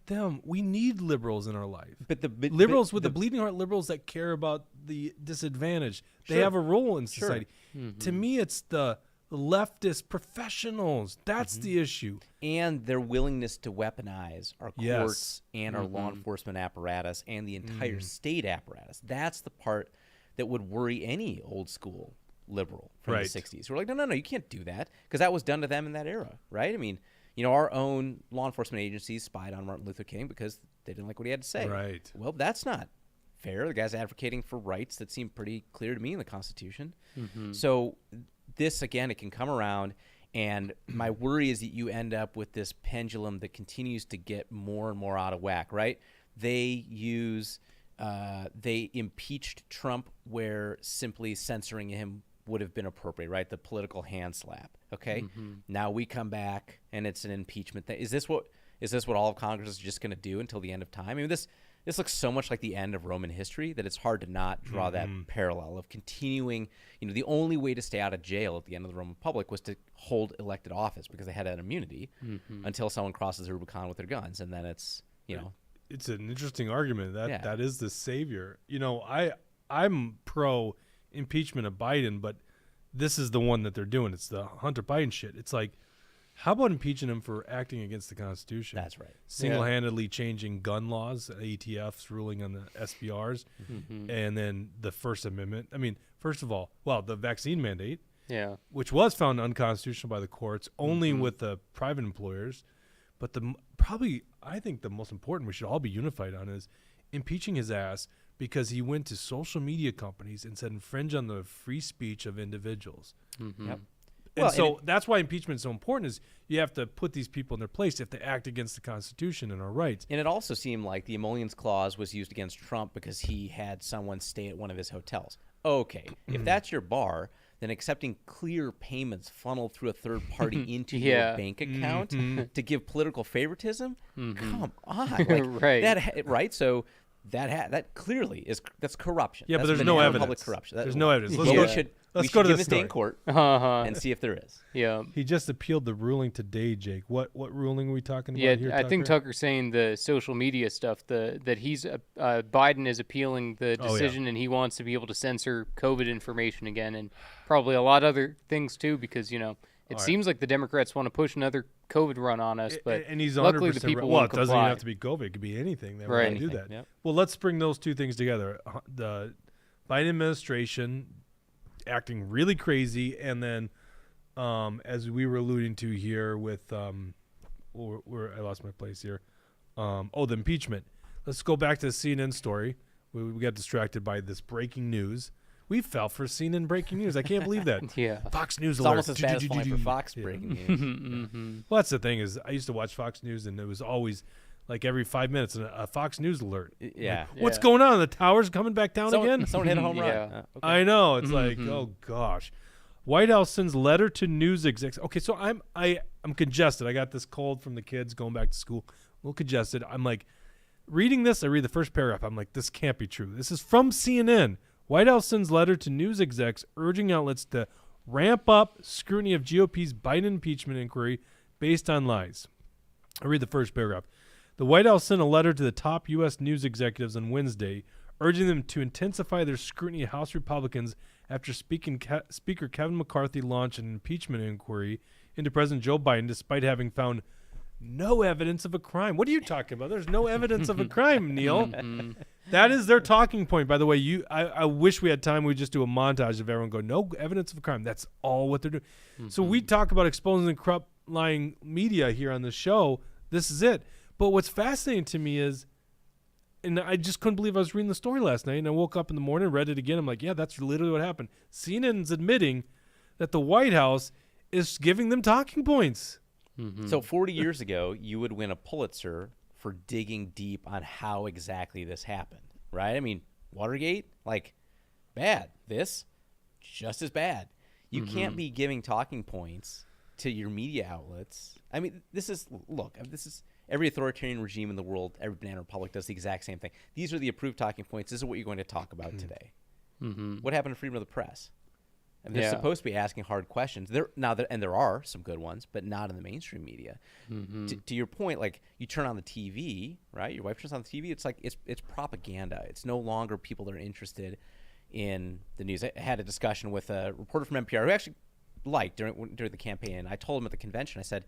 them. We need liberals in our life. But Liberals with the bleeding heart, liberals that care about the disadvantaged. They Sure. have a role in Sure. society. To me, it's the leftist professionals. That's the issue. And their willingness to weaponize our Yes. courts and our law enforcement apparatus and the entire state apparatus. That's the part that would worry any old school liberal from Right. the 60s. We're like, no, you can't do that, because that was done to them in that era, right? I mean, our own law enforcement agencies spied on Martin Luther King because they didn't like what he had to say. Right. Well, that's not fair. The guy's advocating for rights that seem pretty clear to me in the Constitution. So this, again, it can come around, and my worry is that you end up with this pendulum that continues to get more and more out of whack, right? They impeached Trump where simply censoring him would have been appropriate, right? The political hand slap. Okay, now we come back and it's an impeachment thing. Is this what all of Congress is just going to do until the end of time? I mean, this looks so much like the end of Roman history that it's hard to not draw that parallel of continuing. The only way to stay out of jail at the end of the Roman Republic was to hold elected office because they had an immunity until someone crosses the Rubicon with their guns, and then it's It's an interesting argument that is the savior. I'm pro impeachment of Biden, but this is the one that they're doing. It's the Hunter Biden shit. It's like, how about impeaching him for acting against the Constitution? That's right. Single-handedly changing gun laws, ATF's ruling on the SBRs, and then the First Amendment. I mean, first of all, the vaccine mandate, which was found unconstitutional by the courts, only with the private employers. But I think the most important we should all be unified on is impeaching his ass because he went to social media companies and said infringe on the free speech of individuals. Yep. And that's why impeachment is so important is you have to put these people in their place if they act against the Constitution and our rights. And it also seemed like the emollients clause was used against Trump because he had someone stay at one of his hotels. Okay, if that's your bar, then accepting clear payments funneled through a third party into your bank account to give political favoritism? Come on. Right. Right? So that clearly that's corruption. Yeah, that's but there's no evidence. Public corruption. There's no evidence. Let's go to the give this day in story. court and see if there is. Yeah. He just appealed the ruling today, Jake. What ruling are we talking about here, I think Tucker's saying the social media stuff, that he's Biden is appealing the decision and he wants to be able to censor COVID information again and probably a lot of other things too because, it seems like the Democrats want to push another COVID run on us, but and he's luckily 100% the people well, won't it doesn't even comply. have to be COVID. It could be anything. They Right. want to do that. Yep. Well, let's bring those two things together. The Biden administration acting really crazy, and then as we were alluding to here with I lost my place here. The impeachment. Let's go back to the CNN story. We got distracted by this breaking news. We fell for CNN breaking news. I can't believe that. Yeah. Fox News It's alert. almost as bad as falling for Fox breaking news. Well, that's the thing is I used to watch Fox News, and it was always like every 5 minutes a Fox News alert. Yeah. Like, what's going on? The tower's coming back down again? Someone hit a home run. Yeah. Okay. I know. It's like, oh gosh. White House sends letter to news execs. Okay, so I'm congested. I got this cold from the kids going back to school. A little congested. I'm like reading this. I read the first paragraph. I'm like, this can't be true. This is from CNN. White House sends letter to news execs urging outlets to ramp up scrutiny of GOP's Biden impeachment inquiry based on lies. I read the first paragraph. The White House sent a letter to the top U.S. news executives on Wednesday, urging them to intensify their scrutiny of House Republicans after Speaker Kevin McCarthy launched an impeachment inquiry into President Joe Biden despite having found no evidence of a crime. What are you talking about? There's no evidence of a crime, Neil. That is their talking point. By the way, I wish we had time. We'd just do a montage of everyone going, no evidence of a crime. That's all what they're doing. So we talk about exposing the corrupt, lying media here on the show. This is it. But what's fascinating to me is, and I just couldn't believe I was reading the story last night, and I woke up in the morning, read it again. I'm like, yeah, that's literally what happened. CNN's admitting that the White House is giving them talking points. So 40 years ago, you would win a Pulitzer for digging deep on how exactly this happened, right? I mean, Watergate, like, bad. This, just as bad. You can't be giving talking points to your media outlets. I mean, this is every authoritarian regime in the world, every banana republic does the exact same thing. These are the approved talking points. This is what you're going to talk about today. What happened to freedom of the press? And they're supposed to be asking hard questions. And there are some good ones, but not in the mainstream media. To your point, like you turn on the TV, right? Your wife turns on the TV. It's like it's propaganda. It's no longer people that are interested in the news. I had a discussion with a reporter from NPR who actually liked during the campaign. I told him at the convention, I said,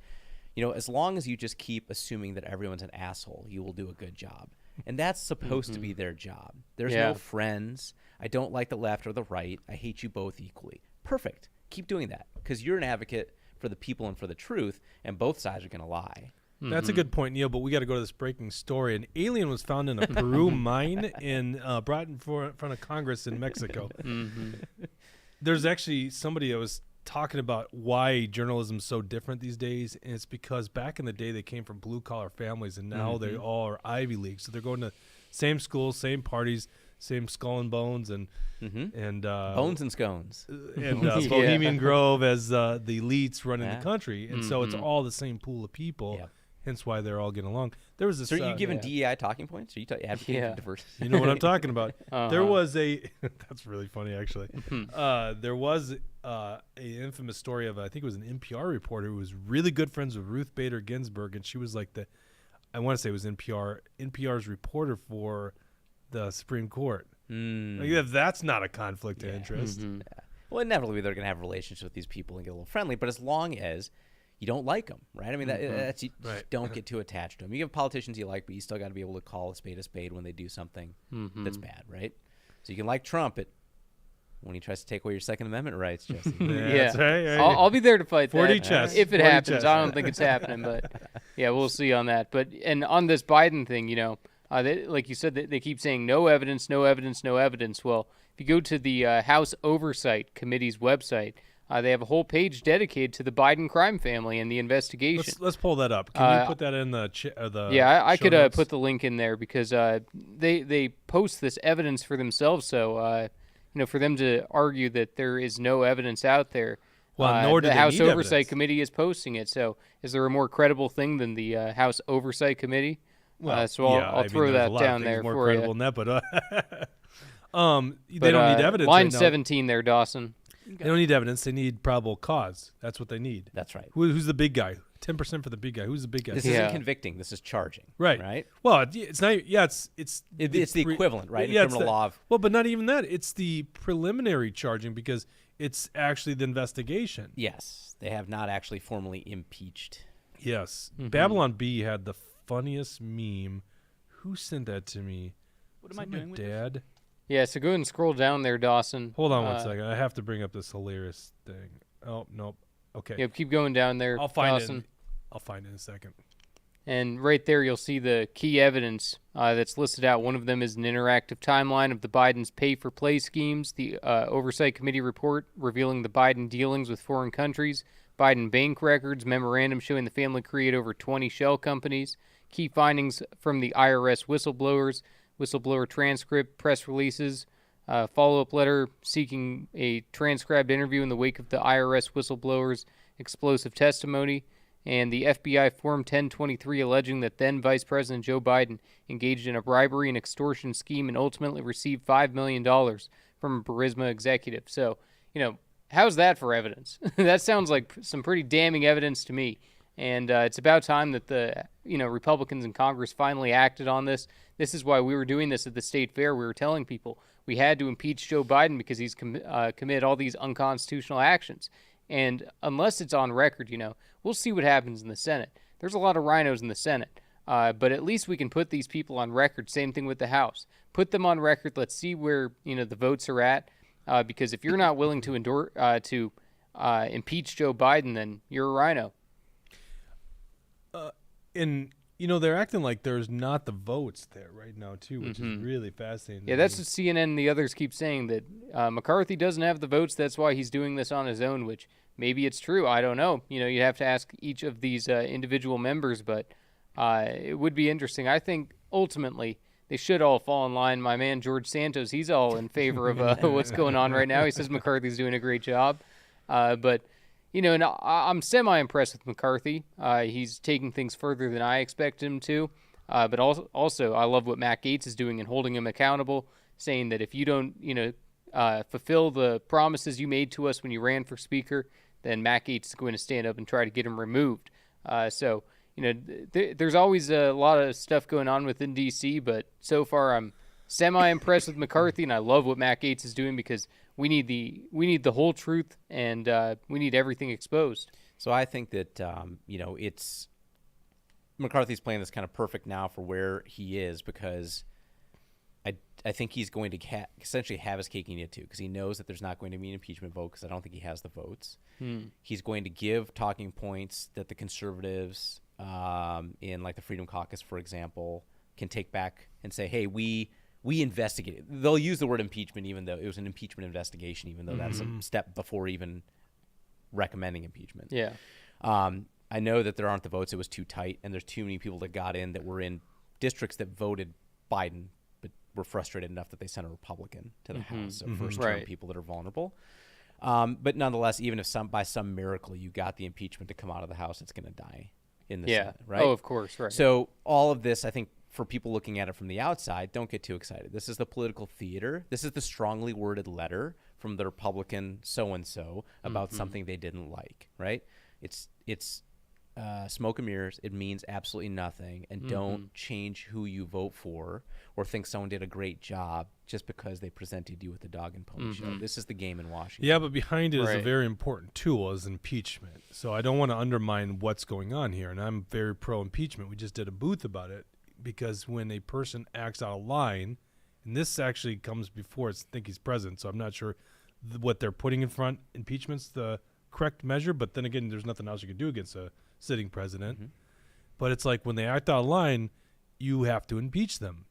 as long as you just keep assuming that everyone's an asshole, you will do a good job. And that's supposed to be their job. There's no friends. I don't like the left or the right. I hate you both equally. Perfect. Keep doing that because you're an advocate for the people and for the truth, and both sides are going to lie. That's a good point, Neil, but we got to go to this breaking story. An alien was found in a Peru mine and brought in front of Congress in Mexico. There's actually somebody that was talking about why journalism's so different these days, and it's because back in the day they came from blue-collar families, and now they all are Ivy League. So they're going to same schools, same parties, same Skull and Bones and Bones and scones. and Bohemian Grove as the elites running the country, and so it's all the same pool of people. Yep. Hence why they're all geting along. There was this. So are you giving DEI talking points? Are you advocating for diversity? You know what I'm talking about. There was a. That's really funny, actually. There was a infamous story of I think it was an NPR reporter who was really good friends with Ruth Bader Ginsburg, and she was like I want to say it was NPR's reporter for the Supreme Court. Like, if that's not a conflict of interest. Well, inevitably they're going to have relationships with these people and get a little friendly, but as long as you don't like them, right? I mean, that's you don't get too attached to them. You have politicians you like, but you still got to be able to call a spade when they do something that's bad, right? So you can like Trump when he tries to take away your Second Amendment rights, Jesse. That's right. I'll be there to fight 40 that chess. if it 40 happens. chess. I don't think it's happening, but yeah, we'll see on that. But and on this Biden thing, like you said, they keep saying no evidence, no evidence, no evidence. Well, if you go to the House Oversight Committee's website, they have a whole page dedicated to the Biden crime family and the investigation. Let's pull that up. Can you put that in the I could notes? put the link in there because they post this evidence for themselves. So for them to argue that there is no evidence out there, nor do the they House need Oversight evidence. Committee is posting it. So is there a more credible thing than the House Oversight Committee? So I'll throw there's a that lot of down things there more for credible you. than that, but they don't need evidence. Line right now. 17 there, Dawson. They don't need evidence. They need probable cause. That's what they need. That's right. Who's the big guy? 10% for the big guy. Who's the big guy? This isn't convicting. This is charging. Right. Right. Well, it's not. Yeah, it's the equivalent, right? Yeah, in criminal law. Well, but not even that. It's the preliminary charging because it's actually the investigation. Yes, they have not actually formally impeached. Yes. Babylon B had the funniest meme. Who sent that to me? What am I doing with this? Dad? Yeah, so go ahead and scroll down there, Dawson. Hold on one second. I have to bring up this hilarious thing. Oh, nope. Okay. Yep, keep going down there, I'll find Dawson. it. I'll find it in a second. And right there, you'll see the key evidence that's listed out. One of them is an interactive timeline of the Biden's pay-for-play schemes, the Oversight Committee report revealing the Biden dealings with foreign countries, Biden bank records, memorandum showing the family create over 20 shell companies, key findings from the IRS whistleblowers, whistleblower transcript, press releases, follow-up letter seeking a transcribed interview in the wake of the IRS whistleblowers' explosive testimony, and the FBI Form 1023 alleging that then Vice President Joe Biden engaged in a bribery and extortion scheme and ultimately received $5 million from a Burisma executive. So, how's that for evidence? That sounds like some pretty damning evidence to me. And it's about time that the Republicans in Congress finally acted on this. This is why we were doing this at the state fair. We were telling people we had to impeach Joe Biden because he's committed all these unconstitutional actions. And unless it's on record, we'll see what happens in the Senate. There's a lot of rhinos in the Senate, but at least we can put these people on record. Same thing with the House. Put them on record. Let's see where the votes are at. Because if you're not willing to impeach Joe Biden, then you're a rhino. And they're acting like there's not the votes there right now too, which is really fascinating. Yeah, that's what CNN and the others keep saying, that McCarthy doesn't have the votes. That's why he's doing this on his own, which maybe it's true. I don't know. You'd have to ask each of these individual members, but it would be interesting. I think ultimately they should all fall in line. My man George Santos, he's all in favor of what's going on right now. He says McCarthy's doing a great job, but. And I'm semi-impressed with McCarthy. He's taking things further than I expect him to. But also, I love what Matt Gaetz is doing and holding him accountable, saying that if you don't, fulfill the promises you made to us when you ran for Speaker, then Matt Gaetz is going to stand up and try to get him removed. There's always a lot of stuff going on within D.C., but so far I'm semi-impressed with McCarthy, and I love what Matt Gaetz is doing because we need the whole truth, and we need everything exposed. So I think that it's McCarthy's playing this kind of perfect now for where he is, because I think he's going to essentially have his cake and eat it too, because he knows that there's not going to be an impeachment vote because I don't think he has the votes. He's going to give talking points that the conservatives in like the Freedom Caucus, for example, can take back and say, hey, we investigated. They'll use the word impeachment even though it was an impeachment investigation, even though that's a step before even recommending impeachment. Yeah. I know that there aren't the votes. It was too tight, and there's too many people that got in that were in districts that voted Biden but were frustrated enough that they sent a Republican to the House, so first-term Right. people that are vulnerable. But nonetheless, even if by some miracle you got the impeachment to come out of the House, it's going to die in the Senate, right? Oh, of course, right. So all of this, I think, for people looking at it from the outside, don't get too excited. This is the political theater. This is the strongly worded letter from the Republican so-and-so about something they didn't like, right? It's smoke and mirrors. It means absolutely nothing. And don't change who you vote for or think someone did a great job just because they presented you with the dog and pony show. This is the game in Washington. Yeah, but behind it is a Right. very important tool is impeachment. So I don't want to undermine what's going on here. And I'm very pro impeachment. We just did a booth about it because when a person acts out of line, and this actually comes before I think he's president, so I'm not sure what they're putting in front. Impeachment's the correct measure, but then again, there's nothing else you can do against a sitting president. But it's like when they act out of line, you have to impeach them.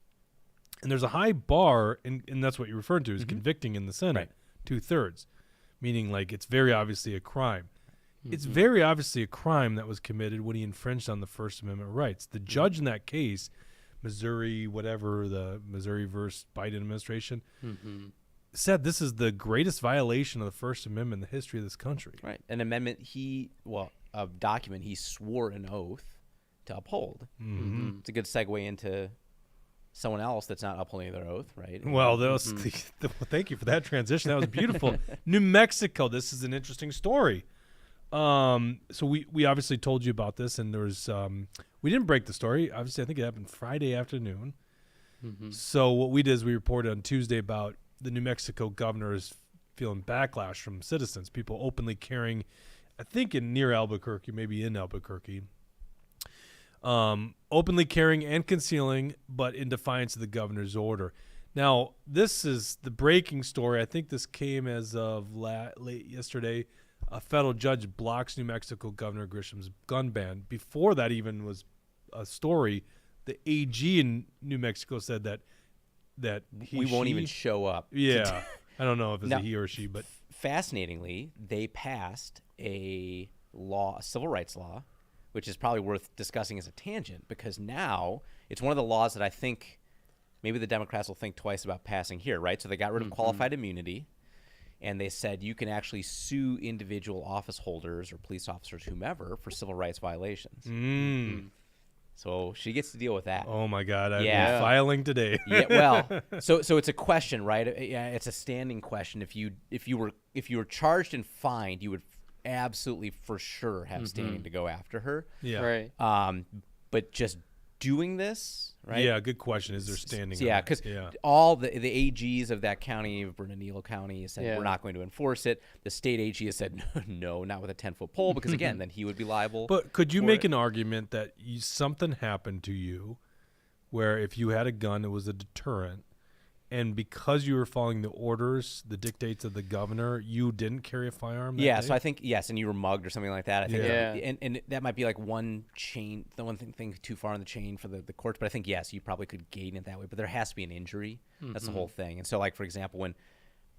And there's a high bar, and that's what you're referring to, is convicting in the Senate, Right. 2/3, meaning like it's very obviously a crime. It's very obviously a crime that was committed when he infringed on the First Amendment rights. The judge in that case, Missouri, whatever, the Missouri versus Biden administration, said this is the greatest violation of the First Amendment in the history of this country. Right. An amendment a document he swore an oath to uphold. It's a good segue into someone else that's not upholding their oath, right? Well, that was thank you for that transition. That was beautiful. New Mexico. This is an interesting story. So we obviously told you about this, and there was we didn't break the story. Obviously, I think it happened Friday afternoon. So what we did is we reported on Tuesday about the New Mexico governor is feeling backlash from citizens, people openly carrying, I think near Albuquerque, maybe in Albuquerque, openly carrying and concealing, but in defiance of the governor's order. Now, this is the breaking story. I think this came as of late yesterday. A federal judge blocks New Mexico Governor Grisham's gun ban. Before that even was a story, the AG in New Mexico said that we won't even show up. Yeah. I don't know if it's Now, a he or she, but fascinatingly, they passed a civil rights law, which is probably worth discussing as a tangent, because now it's one of the laws that I think maybe the Democrats will think twice about passing here, right? So they got rid of qualified immunity, and they said you can actually sue individual office holders or police officers, whomever, for civil rights violations. So she gets to deal with that. oh my God, I'm Yeah. filing today. Yeah, well, so it's a question, right? Yeah, it's a standing question. If you were charged and fined, you would absolutely for sure have standing to go after her. Yeah. Right. But just doing this, right? Yeah, good question. Is there standing? Yeah, on it? because yeah. all the AGs of that county, of Bernalillo County, said Yeah. we're not going to enforce it. The state AG has said no, not with a 10-foot pole, because again, then he would be liable. But could you for make it. an argument that something happened to you where if you had a gun, it was a deterrent, and because you were following the orders, the dictates of the governor, you didn't carry a firearm? That Yeah, day? so I think yes, and you were mugged or something like that. I think, Yeah. and that might be like one thing too far in the chain for the courts. But I think yes, you probably could gain it that way. But there has to be an injury. That's the whole thing. And so, like for example, when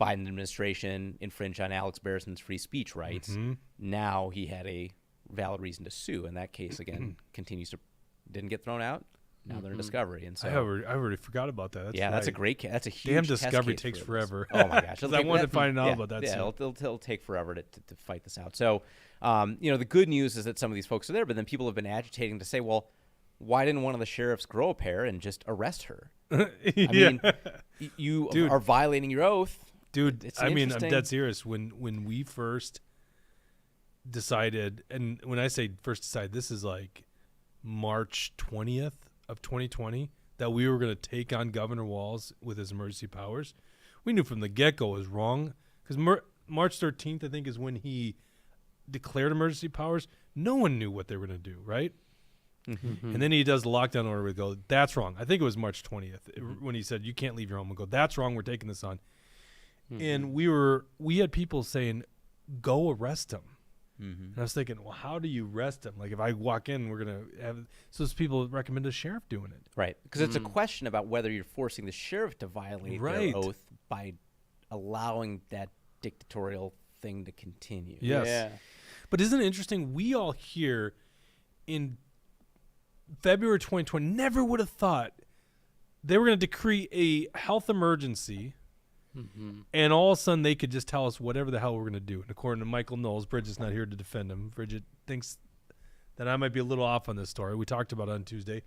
Biden administration infringed on Alex Barrison's free speech rights, now he had a valid reason to sue. And that case again didn't get thrown out. Now they're in discovery, and so I already forgot about that. That's that's a right. great case. That's a huge Damn test discovery case takes for this. forever. Oh my gosh! 'Cause I wanted to find out yeah, about that Yeah, soon. it'll take forever to fight this out. So, the good news is that some of these folks are there, but then people have been agitating to say, well, why didn't one of the sheriffs grow a pair and just arrest her? I mean, you Dude. are violating your oath. Dude, It's I mean, I'm interesting. dead serious. When we first decided, and when I say first decided, this is like March 20th of 2020, that we were going to take on Governor Walz with his emergency powers. We knew from the get-go it was wrong, because March 13th, I think, is when he declared emergency powers. No one knew what they were going to do, right? And then he does the lockdown order. We go, that's wrong. I think it was March 20th when he said, you can't leave your home. We go, that's wrong. We're taking this on. And we had people saying, go arrest him. And I was thinking, well, how do you arrest him? Like, if I walk in, we're going to have... So those people recommend a sheriff doing it. Right, because it's a question about whether you're forcing the sheriff to violate Right. their oath by allowing that dictatorial thing to continue. Yes. Yeah. But isn't it interesting? We all here in February 2020 never would have thought they were going to decree a health emergency, and all of a sudden they could just tell us whatever the hell we're going to do. And according to Michael Knowles, Bridget's not here to defend him. Bridget thinks that I might be a little off on this story. We talked about it on Tuesday.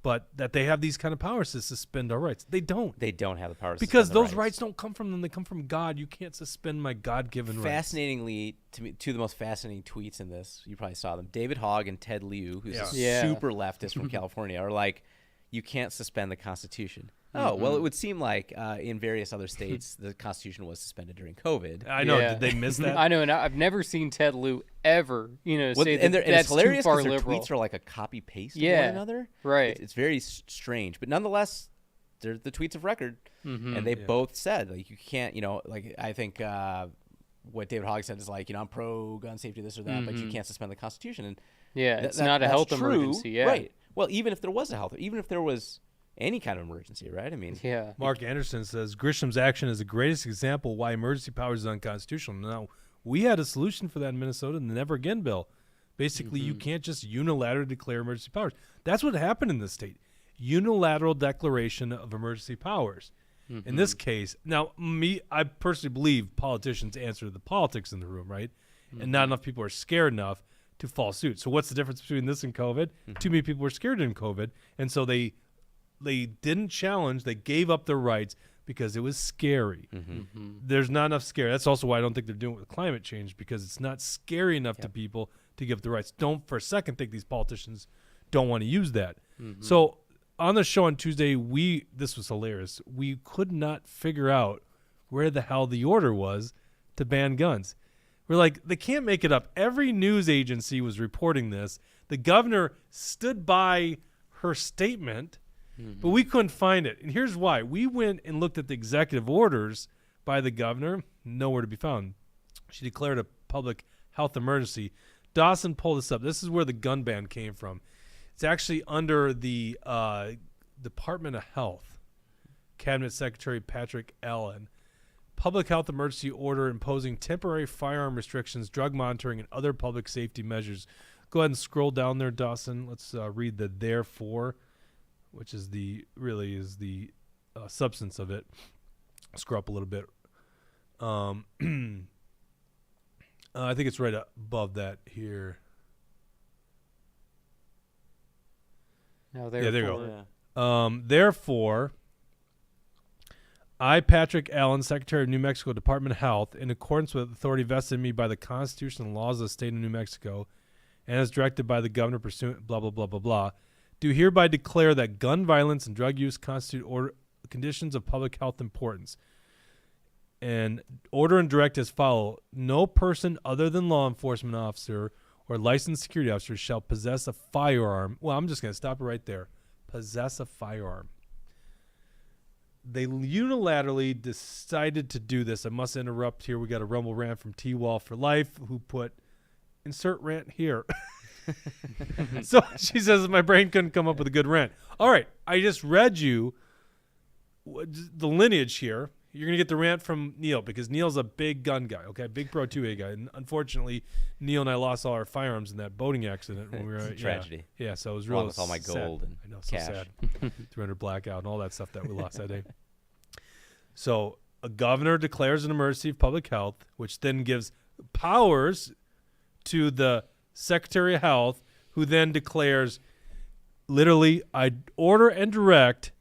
But that they have these kind of powers to suspend our rights. They don't. They don't have the power to because suspend the those rights don't come from them. They come from God. You can't suspend my God-given rights. Fascinatingly, to me, two of the most fascinating tweets in this, you probably saw them. David Hogg and Ted Lieu, who's a super leftist from California, are like, you can't suspend the Constitution. Oh, well, it would seem like in various other states, the Constitution was suspended during COVID. I know. Did they miss that? I know, and I've never seen Ted Lieu ever, say and that it's that's hilarious too far because their liberal. tweets are like a copy-paste of Yeah, one another. right. It's very strange. But nonetheless, they're the tweets of record. And they both said, like, you can't, like, I think what David Hogg said is like, I'm pro-gun safety, this or that, but you can't suspend the Constitution. And it's not a health that's emergency. true, right. Well, even if there was even if there was any kind of emergency, right? I mean, Mark Anderson says Grisham's action is the greatest example why emergency powers is unconstitutional. Now, we had a solution for that in Minnesota in the Never Again bill. Basically, you can't just unilaterally declare emergency powers. That's what happened in this state. Unilateral declaration of emergency powers. In this case, now, I personally believe politicians answer to the politics in the room, right? And not enough people are scared enough to fall suit. So what's the difference between this and COVID? Too many people were scared in COVID, and so they didn't challenge. They gave up their rights because it was scary. There's not enough scare. That's also why I don't think they're doing it with climate change, because it's not scary enough to people to give up the rights. Don't for a second think these politicians don't want to use that. So on the show on Tuesday, this was hilarious. We could not figure out where the hell the order was to ban guns. We're like, they can't make it up. Every news agency was reporting this. The governor stood by her statement, but we couldn't find it. And here's why. We went and looked at the executive orders by the governor. Nowhere to be found. She declared a public health emergency. Dawson pulled this up. This is where the gun ban came from. It's actually under the Department of Health. Cabinet Secretary Patrick Allen. Public health emergency order imposing temporary firearm restrictions, drug monitoring, and other public safety measures. Go ahead and scroll down there, Dawson. Let's read the therefore, which is the substance of it. Scroll up a little bit. I think it's right above that here. No, there you go. Therefore, I, Patrick Allen, Secretary of New Mexico Department of Health, in accordance with authority vested in me by the Constitution and laws of the state of New Mexico, and as directed by the governor pursuant blah, blah, blah, blah, blah, do hereby declare that gun violence and drug use constitute conditions of public health importance. And order and direct as follow. No person other than law enforcement officer or licensed security officer shall possess a firearm. Well, I'm just going to stop it right there. Possess a firearm. They unilaterally decided to do this. I must interrupt here. We got a Rumble rant from T-Wall for Life, who put, insert rant here. So she says my brain couldn't come up with a good rant. All right, I just read you the lineage here. You're going to get the rant from Neil, because Neil's a big gun guy, okay? Big Pro 2A guy. And unfortunately, Neil and I lost all our firearms in that boating accident when we were It's a tragedy. Yeah, so it was Along really with all my sad. gold and I know, so cash. sad. 300 blackout and all that stuff that we lost that day. So a governor declares an emergency of public health, which then gives powers to the Secretary of Health, who then declares, literally, I order and direct,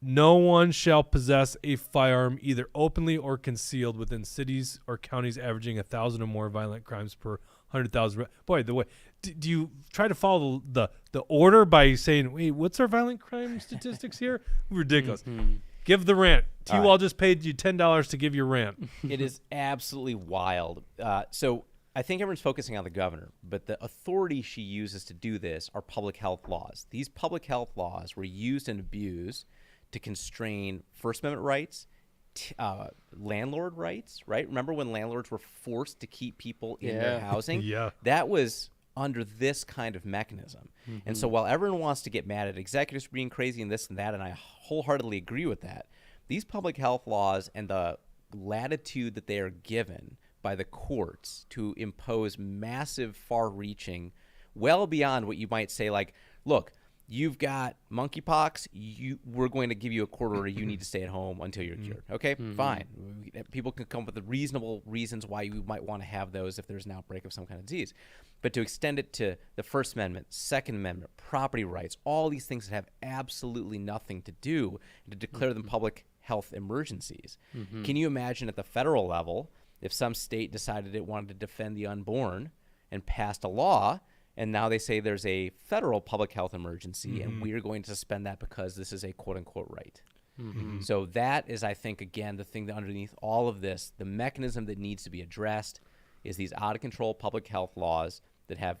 no one shall possess a firearm either openly or concealed within cities or counties averaging 1,000 or more violent crimes per 100,000. Boy, the way do you try to follow the order by saying, wait, what's our violent crime statistics here? Ridiculous. Give the rant. T-Wall just paid you $10 to give your rant. It is absolutely wild. So I think everyone's focusing on the governor, but the authority she uses to do this are public health laws. These public health laws were used and abused to constrain First Amendment rights, landlord rights, right? Remember when landlords were forced to keep people in their housing? Yeah. That was under this kind of mechanism. And so while everyone wants to get mad at executives for being crazy and this and that, and I wholeheartedly agree with that, these public health laws and the latitude that they are given by the courts to impose massive, far-reaching, well beyond what you might say, like, look, you've got monkeypox, we're going to give you a court order. You need to stay at home until you're cured. Okay, fine. People can come up with the reasonable reasons why you might want to have those if there's an outbreak of some kind of disease. But to extend it to the First Amendment, Second Amendment, property rights, all these things that have absolutely nothing to do, and to declare them public health emergencies. Can you imagine at the federal level if some state decided it wanted to defend the unborn and passed a law, and now they say there's a federal public health emergency and we're going to suspend that because this is a quote-unquote right? So that is, I think, again, the thing that underneath all of this, the mechanism that needs to be addressed is these out-of-control public health laws that have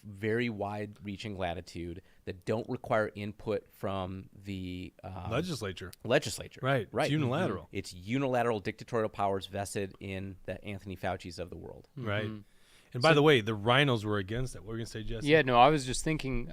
very wide-reaching latitude, that don't require input from the legislature. Right. It's unilateral. It's unilateral dictatorial powers vested in the Anthony Fauci's of the world. Right. And by the way, the rhinos were against that. What were you going to say, Jesse? Yeah, no, I was just thinking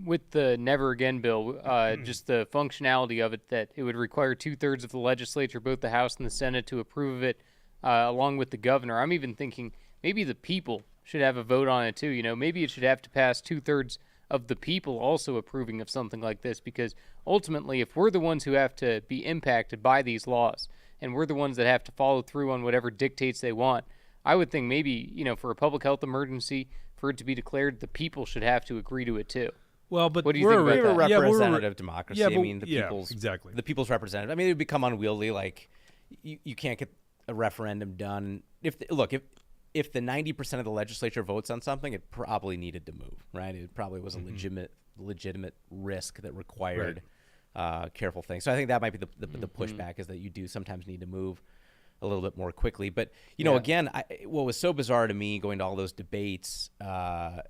with the Never Again bill, just the functionality of it, that it would require 2/3 of the legislature, both the House and the Senate, to approve of it, along with the governor. I'm even thinking maybe the people should have a vote on it too. You know, maybe it should have to pass 2/3 of the people also approving of something like this, because ultimately, if we're the ones who have to be impacted by these laws, and we're the ones that have to follow through on whatever dictates they want, I would think maybe, you know, for a public health emergency, for it to be declared, the people should have to agree to it too. Well, but what do you think about We're a that? representative democracy. Yeah, I mean, exactly. the people's representative. I mean, it would become unwieldy. Like, you can't get a referendum done. If the 90% of the legislature votes on something, it probably needed to move, right? It probably was a legitimate risk that required careful things. So I think that might be the pushback, is that you do sometimes need to move a little bit more quickly. But, you know, again, what was so bizarre to me going to all those debates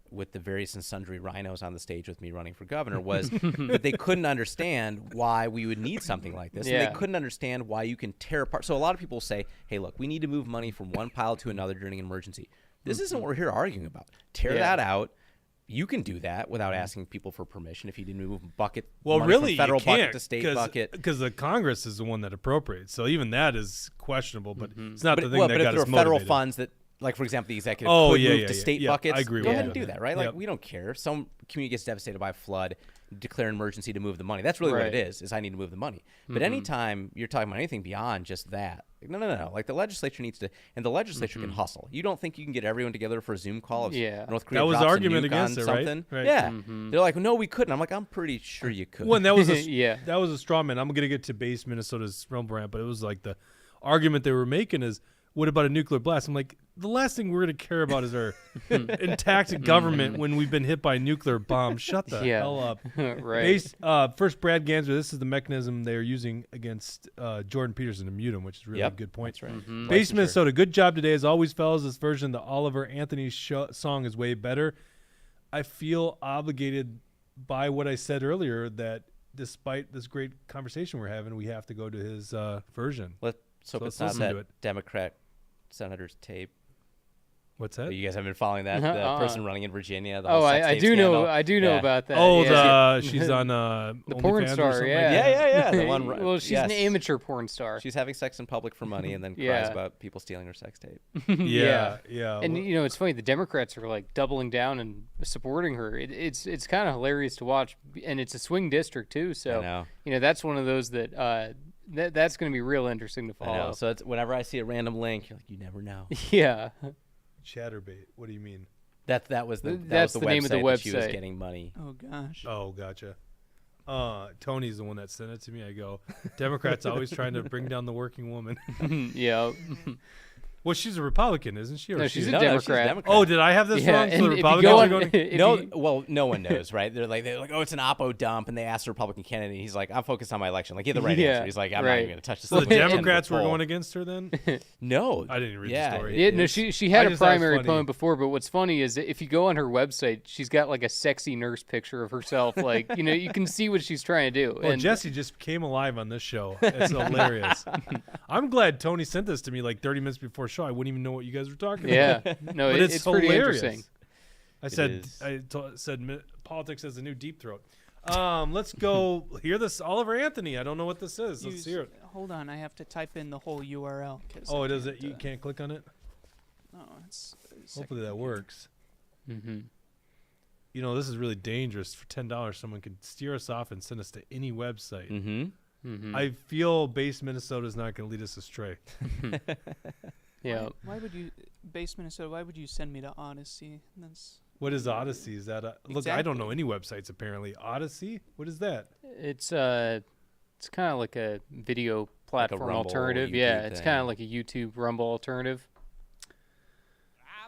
with the various and sundry rhinos on the stage with me running for governor was that they couldn't understand why we would need something like this. And they couldn't understand why you can tear apart. So a lot of people say, hey, look, we need to move money from one pile to another during an emergency. This isn't what we're here arguing about. Tear that out. You can do that without asking people for permission if you didn't move money really, from federal you can't, bucket to state bucket. Because the Congress is the one that appropriates. So even that is questionable, but it's not the thing that but got if us there are motivated. federal funds that, like, for example, the executive could move to state buckets, I agree go with ahead that. and do that, right? Like, we don't care. Some community gets devastated by a flood, declare an emergency to move the money. That's really what it is I need to move the money. But anytime you're talking about anything beyond just that, no. Like, the legislature needs to, and the legislature can hustle. You don't think you can get everyone together for a Zoom call if North Korea that was drops argument a nuke against on it, right? something? Right. Yeah. They're like, no, we couldn't. I'm like, I'm pretty sure you could. Well, and that was that was a straw man. I'm gonna get to base Minnesota's Rumble Rant, but it was like the argument they were making is, what about a nuclear blast? I'm like, the last thing we're going to care about is our intact government when we've been hit by a nuclear bomb. Shut the hell up. First, Brad Gansler, this is the mechanism they are using against Jordan Peterson to mute him, which is really a good point. That's right. Base Minnesota, good job today. As always, fellas, this version of the Oliver Anthony song is way better. I feel obligated by what I said earlier that despite this great conversation we're having, we have to go to his version. Let's hope it's not that Democrat senator's tape. What's that? You guys have been following that? The person running in Virginia. The I do know. I do know about that. Oh, she's on the porn star. Yeah. The one. Well, she's an amateur porn star. She's having sex in public for money, and then cries about people stealing her sex tape. Yeah. And you know, it's funny. The Democrats are like doubling down and supporting her. It's kind of hilarious to watch, and it's a swing district too. So you know, that's one of those that. That's going to be real interesting to follow. I know. So it's, whenever I see a random link, you're like, you never know. Yeah. Chatterbait. What do you mean? That was the name of the website. That she was getting money. Oh gosh. Oh, gotcha. Tony's the one that sent it to me. I go, Democrats always trying to bring down the working woman. Yeah. Well, she's a Republican, isn't she? Or no, she's a Democrat. Oh, did I have this wrong? So the Republicans are going. Well, no one knows, right? They're like, oh, it's an oppo dump, and they asked the Republican candidate. And he's like, I'm focused on my election. Like, he had the right answer. He's like, I'm not even going to touch this. So the Democrats were going against her then? No, I didn't read the story. Yeah, no, she had a primary opponent before, but what's funny is that if you go on her website, she's got like a sexy nurse picture of herself. Like, you know, you can see what she's trying to do. Well, Jesse just came alive on this show. It's hilarious. I'm glad Tony sent this to me like 30 minutes before the show. I wouldn't even know what you guys were talking about. No, but it's pretty interesting. I said politics as a new deep throat. Let's go hear this Oliver Anthony. I don't know what this is. Let's hear it. Hold on, I have to type in the whole URL. Oh, it is it. You can't click on it. No, it's hopefully that works. you know, this is really dangerous. For $10, someone could steer us off and send us to any website. I feel base Minnesota is not going to lead us astray. Yeah. Why would you, base Minnesota? Why would you send me to Odyssey? That's What is Odyssey? Is that look? I don't know any websites apparently. Odyssey? What is that? It's kind of like a video platform Rumble alternative. YouTube Yeah, it's thing. kind of like a YouTube Rumble alternative.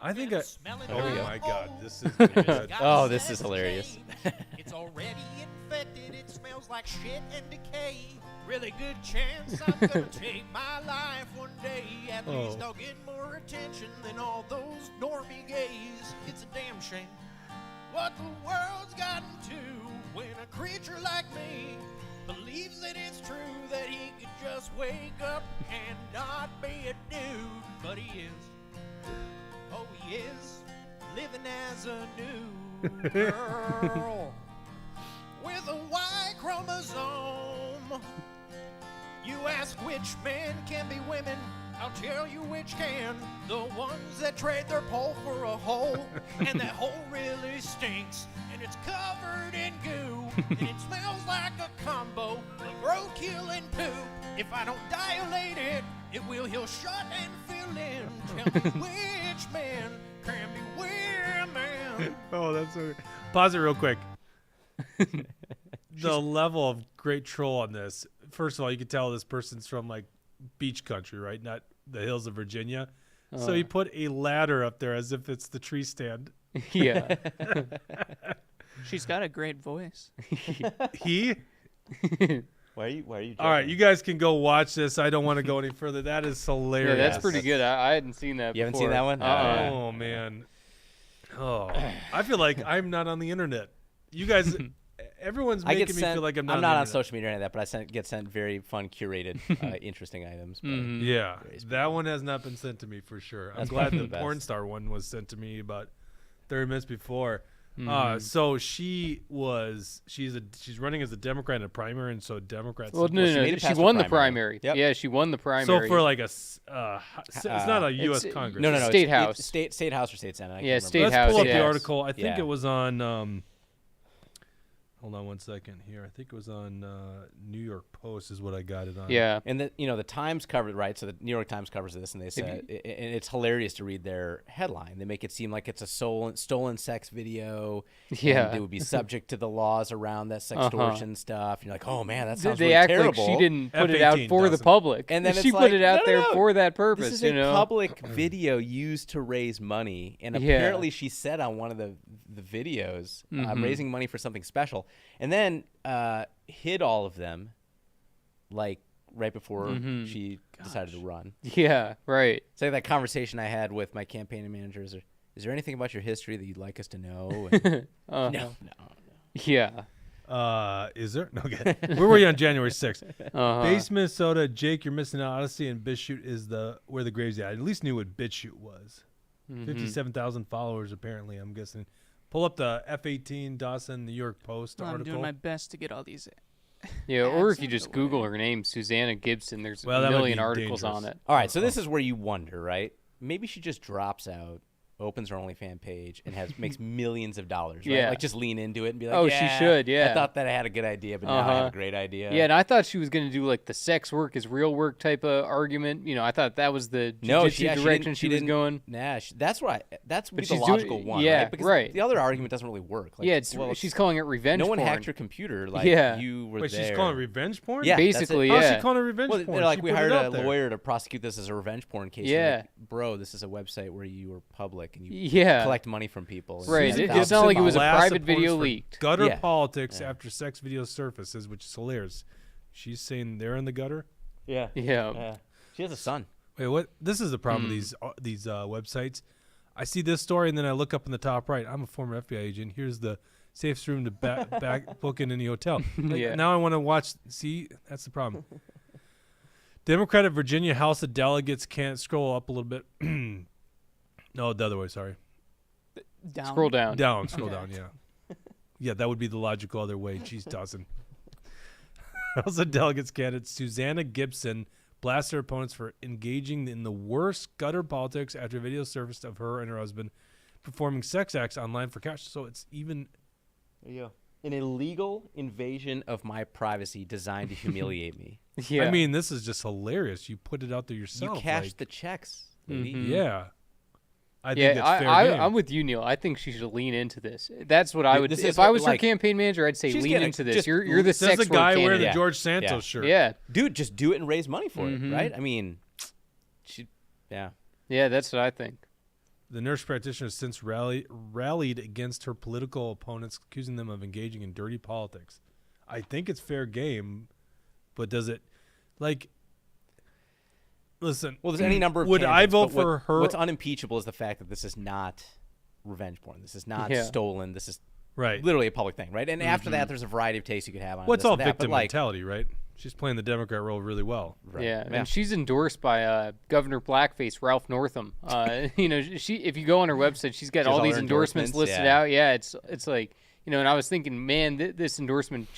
I think I. There we Oh go. my God, this is good. Oh, this is hilarious. It's already infected, it smells like shit and decay. Really good chance I'm gonna take my life one day. At least I'll get more attention than all those normie gays. It's a damn shame what the world's gotten to when a creature like me believes that it's true that he could just wake up and not be a dude. But he is. Oh, he is living as a new girl with a Y chromosome. You ask which men can be women, I'll tell you which can. The ones that trade their pole for a hole, and that hole really stinks, and it's covered in goo, and it smells like a combo of roadkill and poop. If I don't dilate it, it will heal shut and fill in. Tell me which man can be women. Oh, that's so. Pause it real quick. The level of great troll on this. First of all, you can tell this person's from like beach country, right? Not the hills of Virginia. So he put a ladder up there as if it's the tree stand. Yeah. she's got a great voice. He. Why are you? All right, you guys can go watch this. I don't want to go any further. That is hilarious. Yeah, that's pretty good. I hadn't seen that You haven't before. seen that one? Oh man. Oh, I feel like I'm not on the internet. You guys, everyone's I making get me sent, feel like I'm I'm not. not on on the social media or any of that, but I get sent very fun, curated, interesting items. But internet. Yeah, that one has not been sent to me for sure. I'm That's glad probably the the best. porn star one was sent to me about 30 minutes before. So she's running as a Democrat in a primary, and so Democrats. Well, no, she no, made it she past won the the primary. primary. Yep. Yeah, she won the So primary. for like it's not a U.S. it's- Congress. no, State it's House. State House or state Senate. I can't Yeah, remember. State Let's House, pull up yeah. the article. I think Yeah. it was on. Hold on one second here. I think it was on New York Post is what I got it on. Yeah. And the Times covered, right? So the New York Times covers this, and they said, and it's hilarious to read their headline. They make it seem like it's a stolen sex video. Yeah. And it would be subject to the laws around that sextortion stuff. And you're like, oh man, that sounds They really act terrible. like she didn't put it out F-18 for the doesn't. public. And then she it's put like, it out no, there no. for that purpose. This is you a know? public video used to raise money, and Yeah. apparently she said on one of the videos, raising money for something special, and then hid all of them, like right before she decided to run. Yeah. Right. It's like that conversation I had with my campaign manager. Is there anything about your history that you'd like us to know? And no. Yeah. Is there? No, okay. Where were you on January 6th? Uh-huh. Base Minnesota, Jake, you're missing out. Odyssey and BitChute is where the graves at. I at least knew what BitChute was. 57,000 followers, apparently, I'm guessing. Pull up the F-18 Dawson New York Post Well, I'm article. doing my best to get all these. Yeah. Or if you Ads just out the way. Google her name, Susanna Gibson, there's Well, a that might million be articles dangerous. on it. All right, so this is where you wonder, right? Maybe she just drops out, opens her OnlyFans page, and makes millions of dollars. Right? Yeah. Like just lean into it and be like, Oh, she yeah, should, yeah. I thought that I had a good idea, but now I have a great idea. Yeah, and I thought she was going to do like the sex work is real work type of argument. You know, I thought that was the No, jiu-jitsu direction she was didn't- going. Nah, that's right. That's the she's doing- logical one, yeah, right? Because right. the other argument doesn't really work. Like, Yeah, it's, well, she's calling it revenge no one porn. hacked your computer. Like Yeah. you were Wait, there. she's calling it revenge porn? Yeah, that's it. Basically, How's yeah. she calling it revenge Well, porn? they're like, She we put it hired out a there. lawyer to prosecute this as a revenge porn case. You're Yeah. like, bro, this is a website where you were public and you Yeah. collect money from people. and Right, spend it's thousands not of like it was a dollars. Last private video opponents for leaked. Gutter Yeah. politics Yeah. after sex video surfaces, which is hilarious. She's saying they're in the gutter. Yeah. Yeah. She has a son. Wait, what? This is the problem with these websites. I see this story and then I look up in the top right. I'm a former FBI agent. Here's the safest room to back book in any hotel. Like, Yeah. Now I want to watch. See, that's the problem. Democratic Virginia House of Delegates can't scroll up a little bit. No, the other way. Sorry. Down. Scroll down. Scroll down. Yeah, yeah, that would be the logical other way. Jeez, Dawson. House of Delegates candidate Susanna Gibson blasts her opponents for engaging in the worst gutter politics after video surfaced of her and her husband performing sex acts online for cash. So it's even There you go. An illegal invasion of my privacy designed to humiliate me. Yeah. I mean, this is just hilarious. You put it out there You yourself. cashed the checks, lady. Yeah. I yeah, think that's fair game. I'm with you, Neil. I think she should lean into this. That's what I would. This is If I was her like- campaign manager, I'd say She's lean getting- into this. just- You're the Says sex the work guy wearing candidate. the Yeah. George Santos Yeah. shirt. Yeah, Dude, just do it and raise money for it, right? I mean, yeah. yeah, that's what I think. The nurse practitioner has since rallied against her political opponents, accusing them of engaging in dirty politics. I think it's fair game, but does it, like, listen, Well, there's any number of would I candidates, vote but for her? What's unimpeachable is the fact that this is not revenge porn. This is not Yeah. stolen. This is Right. literally a public thing, right? And after that, there's a variety of tastes you could have on What's this all and that, but, victim like, mentality, right? She's playing the Democrat role really well. right. Yeah, and she's endorsed by Governor Blackface Ralph Northam. You know, she if you go on her website, she's got She has all all these her endorsements endorsements, listed yeah. out. Yeah, it's like, you know, and I was thinking, man, this endorsement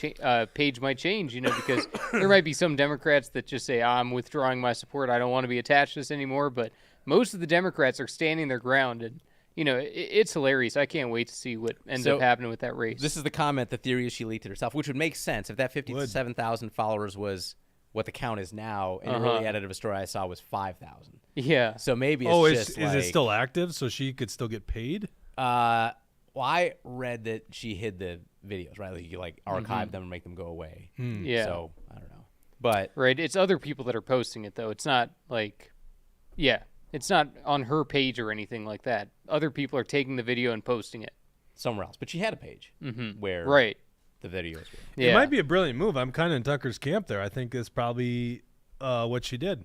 page might change, you know, because there might be some Democrats that just say, I'm withdrawing my support. I don't want to be attached to this anymore. But most of the Democrats are standing their ground, and you know, it's hilarious. I can't wait to see what ends up happening with that race. This is the comment. The theory is she leaked it herself, which would make sense if that 57,000 followers was what the count is now. And the early edit of a story I saw was 5,000. Yeah. So maybe it's is just it like, still active so she could still get paid? Well, I read that she hid the videos, right? Like you like archive them and make them go away. Yeah. So I don't know, but Right. It's other people that are posting it, though. It's not like, yeah, it's not on her page or anything like that. Other people are taking the video and posting it. somewhere else. But she had a page where Right. the videos were. Yeah. It might be a brilliant move. I'm kind of in Tucker's camp there. I think it's probably what she did,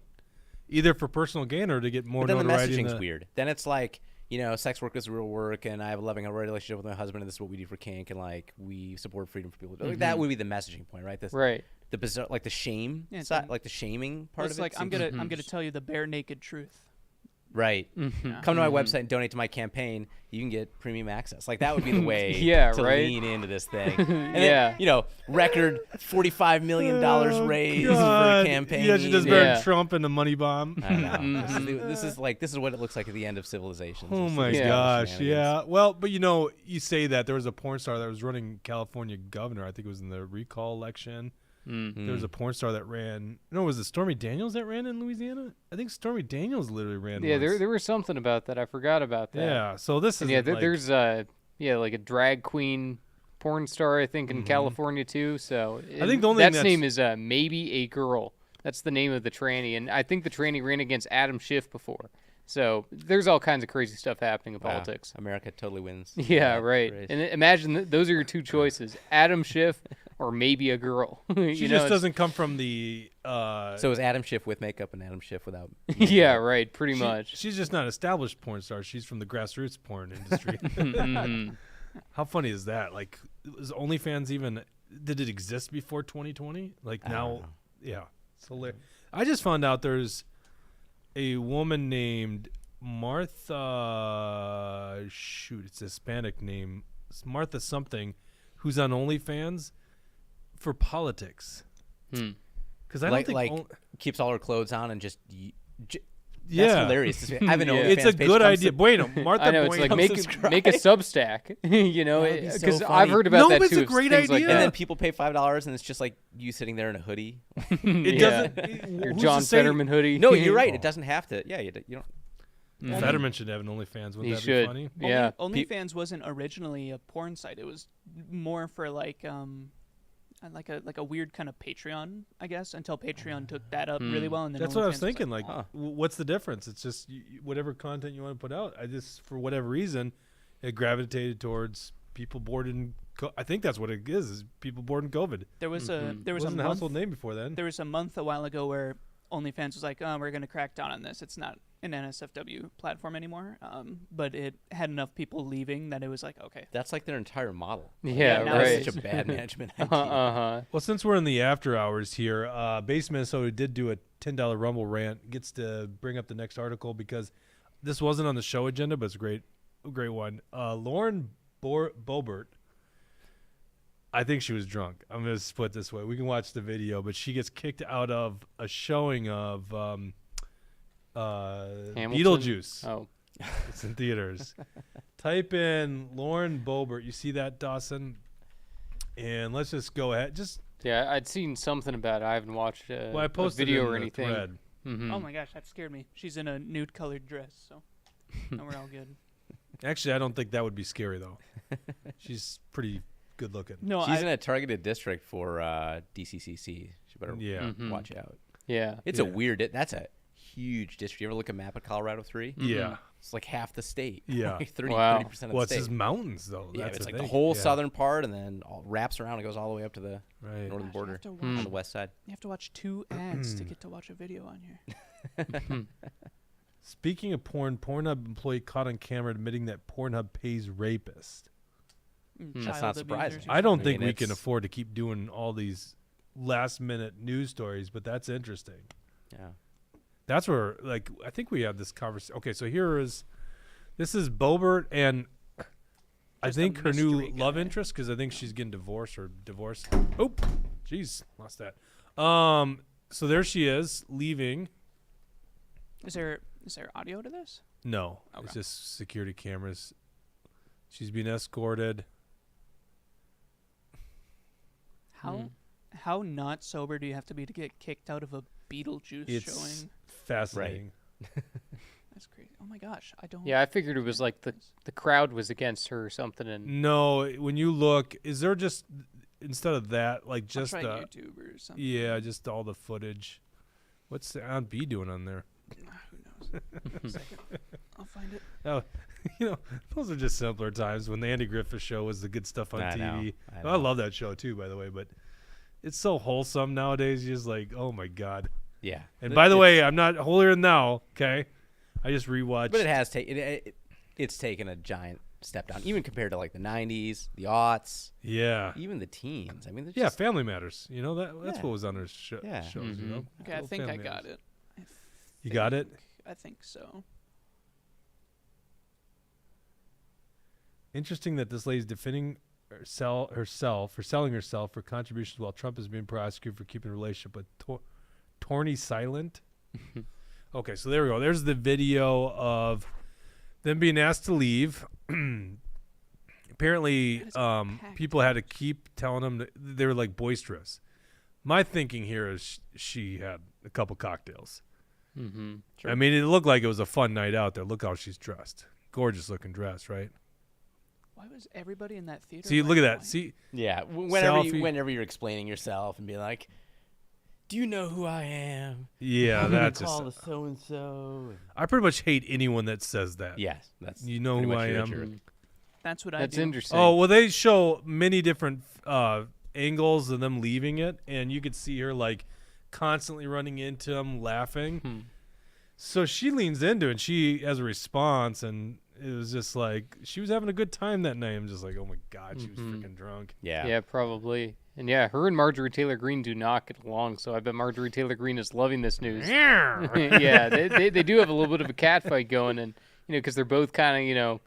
either for personal gain or to get more But then the notoriety. messaging's weird. Then it's like, you know, sex work is real work, and I have a loving relationship with my husband, and this is what we do for kink, and like we support freedom for people. Like, that would be the messaging point, right? Right. The bizarre, like the shame Yeah, it's side, like- like the shaming part It's of it. like I'm seems- gonna tell you the bare naked truth. Right. Come to my website and donate to my campaign. You can get premium access. Like that would be the way Yeah, to right. lean into this thing. And Yeah. then, you know, record $45 million raised for God. campaign. Yeah, she just buried Yeah. Trump in the money bomb. I don't know. This is what it looks like at the end of civilization. Oh my Yeah. gosh, yeah. Well, but you know, you say that there was a porn star that was running California governor. I think it was in the recall election. There was a porn star that ran. No, was it Stormy Daniels that ran in Louisiana? I think Stormy Daniels literally ran. Yeah, once. there was something about that. I forgot about that. Yeah, so this is And yeah, there's like a drag queen porn star, I think, in California too. So I think the only thing that's name that's- is Maybe a Girl. That's the name of the tranny, and I think the tranny ran against Adam Schiff before. So there's all kinds of crazy stuff happening in politics. America totally wins. Yeah, that right. race. And imagine those are your two choices: Adam Schiff or maybe a girl. She just doesn't come from the. So is Adam Schiff with makeup and Adam Schiff without? Yeah, right. Pretty much. She's just not an established porn star. She's from the grassroots porn industry. How funny is that? Like, was OnlyFans even? Did it exist before 2020? Like now, yeah. It's hilarious. I just found out there's a woman named Martha. Shoot, it's a Hispanic name. It's Martha something, who's on OnlyFans for politics. Because I don't think keeps all her clothes on and just. Yeah. That's hilarious. I have an OnlyFans it's a page. good Come idea. Bueno, Martha. I know it's like make a Substack, you know, That would be so because I've funny. heard about No, that it's too. a of great things like idea. And that. then people pay $5 and it's just like you sitting there in a hoodie. It Yeah. doesn't. Your who's John to say- Fetterman hoodie. No, you're right. It doesn't have to. Yeah, you don't. Fetterman should have an OnlyFans. Wouldn't He that should. be funny? Yeah. OnlyFans wasn't originally a porn site. It was more for like a weird kind of Patreon, I guess, until Patreon took that up really well. And then That's what I was OnlyFans thinking. like, Like, what's the difference? It's just whatever content you want to put out. I just, for whatever reason, it gravitated towards people bored in. I think that's what it is people bored in COVID. there was a It wasn't a month, household name before then. there was a month a while ago where OnlyFans was like, we're going to crack down on this. It's not an NSFW platform anymore. But it had enough people leaving that it was like, okay. That's like their entire model. Yeah, now right. it's Such a bad management idea. Well, since we're in the after hours here, Base Minnesota did do a $10 Rumble rant. Gets to bring up the next article because this wasn't on the show agenda, but it's a great one. Lauren Boebert. I think she was drunk. I'm going to put it this way. We can watch the video, but she gets kicked out of a showing of Beetlejuice. Oh, It's in theaters. Type in Lauren Boebert. You see that, Dawson? And let's just go ahead. Just Yeah, I'd seen something about it. I haven't watched I a posted video it in or the anything. thread. Mhm. Oh my gosh, that scared me. She's in a nude-colored dress, so no, we're all good. Actually, I don't think that would be scary though. She's pretty good looking. No, She's in a targeted district for DCCC. She better Yeah. watch out. Yeah. It's a weird. That's a huge district. You ever look at a map of Colorado 3? Yeah. It's like half the state. Yeah. Like 30, Wow. 30% of Well, the it's state. his mountains though. Yeah, That's it's the like the thing. whole Yeah. southern part, and then all wraps around and goes all the way up to the Right. northern Gosh, border You have, to on watch, the west side. you have to watch 2 ads to get to watch a video on here. Speaking of porn, Pornhub employee caught on camera admitting that Pornhub pays rapists. That's Child not surprising. abusers or I don't I think mean, we can it's- afford to keep doing all these last-minute news stories, but that's interesting. Yeah. That's where, like, I think we had this conversation. Okay, so this is Bobert and I Just a think her new mystery love guy. interest, because I think she's getting divorced. Oh, jeez, lost that. So there she is leaving. Is there audio to this? No, Okay. it's just security cameras. She's being escorted. How not sober do you have to be to get kicked out of a Beetlejuice It's showing? fascinating. That's crazy. Oh my gosh, I don't. Yeah, I figured it was like the crowd was against her or something, and No, when you look, is there just instead of that, like I'll just try YouTube or something. yeah, just all the footage? What's the Aunt B doing on there? Who knows? A second. I'll find it. Oh, those are just simpler times when the Andy Griffith Show was the good stuff on I know, TV. I I know. love that show too, by the way. But it's so wholesome nowadays. You're just like, oh my god. Yeah. And by the way, I'm not holier than thou. Okay, I just rewatched. But it has taken it's taken a giant step down, even compared to like the 90s, the aughts, yeah, even the teens. I mean, they're yeah. just, Family Matters. That's Yeah. what was on her Yeah. shows. Okay, I Little think I Family got Matters. it. You got it? I think so. Interesting that this lady's defending selling herself for contributions while Trump is being prosecuted for keeping a relationship with Torney Silent. Okay, so there we go. There's the video of them being asked to leave. Apparently, That is a packed people had to keep telling them that they were like boisterous. My thinking here is she had a couple cocktails. I mean, it looked like it was a fun night out there. Look how she's dressed. Gorgeous looking dress, right? Why was everybody in that theater? See, look at wearing that. white? See, yeah. Selfie. Whenever you're explaining yourself and being like, "Do you know who I am? yeah, I'm gonna that's call just. the so and so." I pretty much hate anyone that says that. Yes, that's You know pretty who much I you're a am. jerk. That's what I that's do. interesting. Oh well, they show many different angles of them leaving it, and you could see her like constantly running into him, laughing. So she leans into it. And she has a response, and it was just like she was having a good time that night. I'm just like, oh my god, she was freaking drunk. Yeah. Yeah, probably. And yeah, her and Marjorie Taylor Greene do not get along, so I bet Marjorie Taylor Greene is loving this news. Yeah, they do have a little bit of a catfight going, and because they're both kind of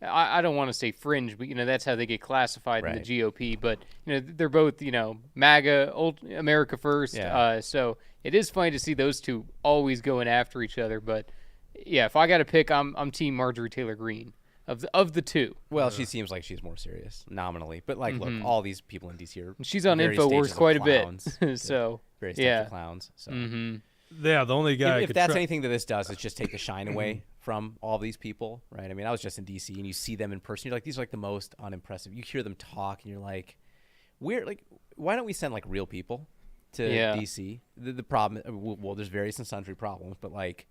I don't want to say fringe, but that's how they get classified in Right. the GOP. But they're both MAGA, old America first. Yeah. So it is funny to see those two always going after each other. But yeah, if I got to pick, I'm Team Marjorie Taylor Greene of the two. Well, she seems like she's more serious nominally, but like, look, all these people in DC are She's on various InfoWars stages of quite a bit, clowns, so various yeah. types of clowns. So Yeah, the only guy. I if could that's tru- anything that this does, is just take the shine away from all these people, right? I mean, I was just in DC, and you see them in person. You're like, these are like the most unimpressive. You hear them talk, and you're like, why don't we send like real people to Yeah. DC? The problem, well, there's various and sundry problems, but like,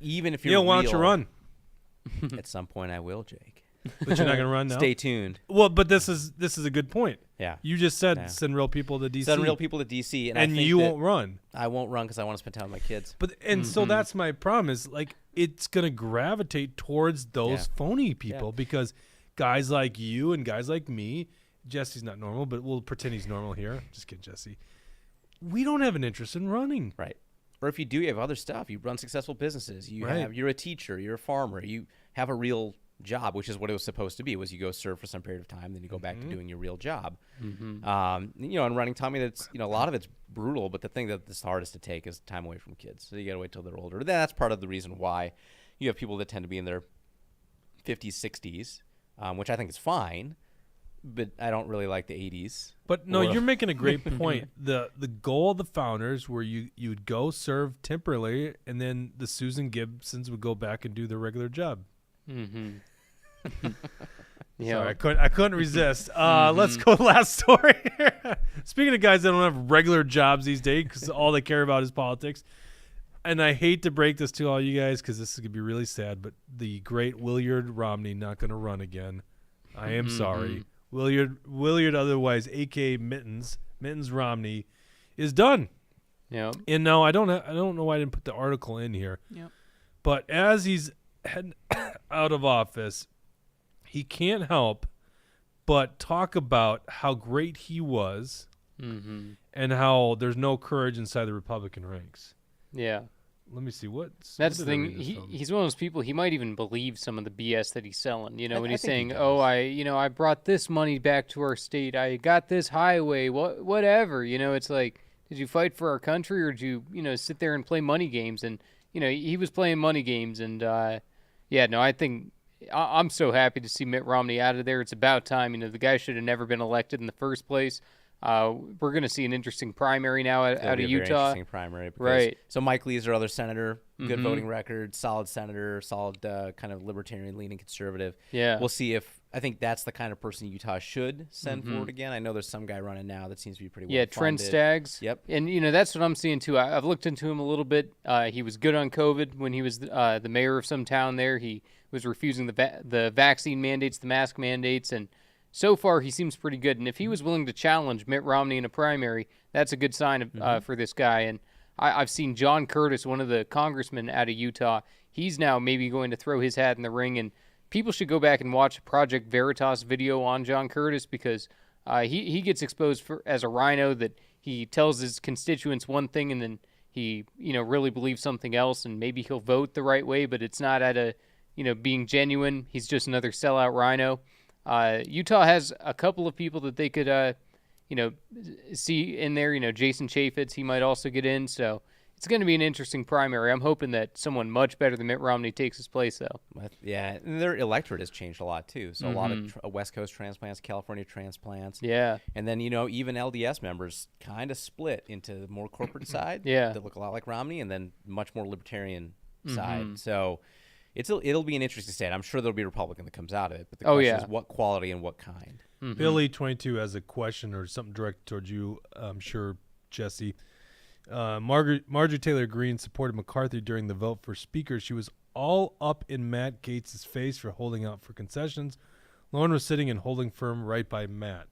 even if you you're know, why don't you real, run? at some point, I will, Jake. But you're not gonna run now. Stay tuned. Well, but this is a good point. Yeah. You just said Yeah. send real people to DC. Send real people to DC, and I and think you that won't run. I won't run because I want to spend time with my kids. But so that's my problem is like it's gonna gravitate towards those Yeah. phony people because guys like you and guys like me, Jesse's not normal, but we'll pretend he's normal here. Just kidding, Jesse. We don't have an interest in running. Right. Or if you do, you have other stuff. You run successful businesses. Right. You're a teacher. You're a farmer. You have a real job, which is what it was supposed to be. Was you go serve for some period of time, then you go back to doing your real job. And running Tommy, that's a lot of it's brutal, but the thing that's hardest to take is time away from kids. So you got to wait till they're older. That's part of the reason why you have people that tend to be in their 50s, 60s, which I think is fine. but I don't really like the 80s. But no, Or- you're making a great point. The goal of the founders were you'd go serve temporarily, and then the Susan Gibsons would go back and do their regular job. Mm-hmm. Sorry, I couldn't resist. Let's go to the last story. Speaking of guys that don't have regular jobs these days because all they care about is politics, and I hate to break this to all you guys because this is gonna be really sad, but the great Willard Romney not gonna run again. I am sorry. Willard, otherwise A.K. Mittens Romney, is done. Yeah. And no, I don't know why I didn't put the article in here. Yep. But as he's heading out of office, he can't help but talk about how great he was and how there's no courage inside the Republican ranks. Yeah. Let me see That's the thing. He's one of those people. He might even believe some of the BS that he's selling. You know, when he's saying, "Oh, I brought this money back to our state. I got this highway. Whatever." You know, it's like, did you fight for our country or did you, sit there and play money games? And he was playing money games. And I think I'm so happy to see Mitt Romney out of there. It's about time. The guy should have never been elected in the first place. We're going to see an interesting primary now out of Utah. Very interesting primary, because, right? So Mike Lee's our other senator, good voting record, solid senator, solid kind of libertarian-leaning conservative. Yeah, we'll see if I think that's the kind of person Utah should send forward again. I know there's some guy running now that seems to be pretty well. Yeah, Trent Staggs. Yep, and that's what I'm seeing too. I've looked into him a little bit. He was good on COVID when he was the mayor of some town there. He was refusing the vaccine mandates, the mask mandates, and so far, he seems pretty good. And if he was willing to challenge Mitt Romney in a primary, that's a good sign for this guy. And I've seen John Curtis, one of the congressmen out of Utah. He's now maybe going to throw his hat in the ring. And people should go back and watch Project Veritas video on John Curtis because he gets exposed as a rhino that he tells his constituents one thing and then he really believes something else. And maybe he'll vote the right way, but it's not at being genuine. He's just another sellout rhino. Utah has a couple of people that they could, see in there. Jason Chaffetz, he might also get in. So it's going to be an interesting primary. I'm hoping that someone much better than Mitt Romney takes his place, though. Yeah, and their electorate has changed a lot, too. So a lot of West Coast transplants, California transplants. Yeah. And then, even LDS members kind of split into the more corporate side that look a lot like Romney and then much more libertarian side. So it'll be an interesting state. I'm sure there'll be a Republican that comes out of it, but the question is what quality and what kind. Billy 22 has a question or something directed towards you. I'm sure, Jesse. Marjorie Taylor Greene supported McCarthy during the vote for Speaker. She was all up in Matt Gaetz' face for holding out for concessions. Lauren was sitting and holding firm right by Matt.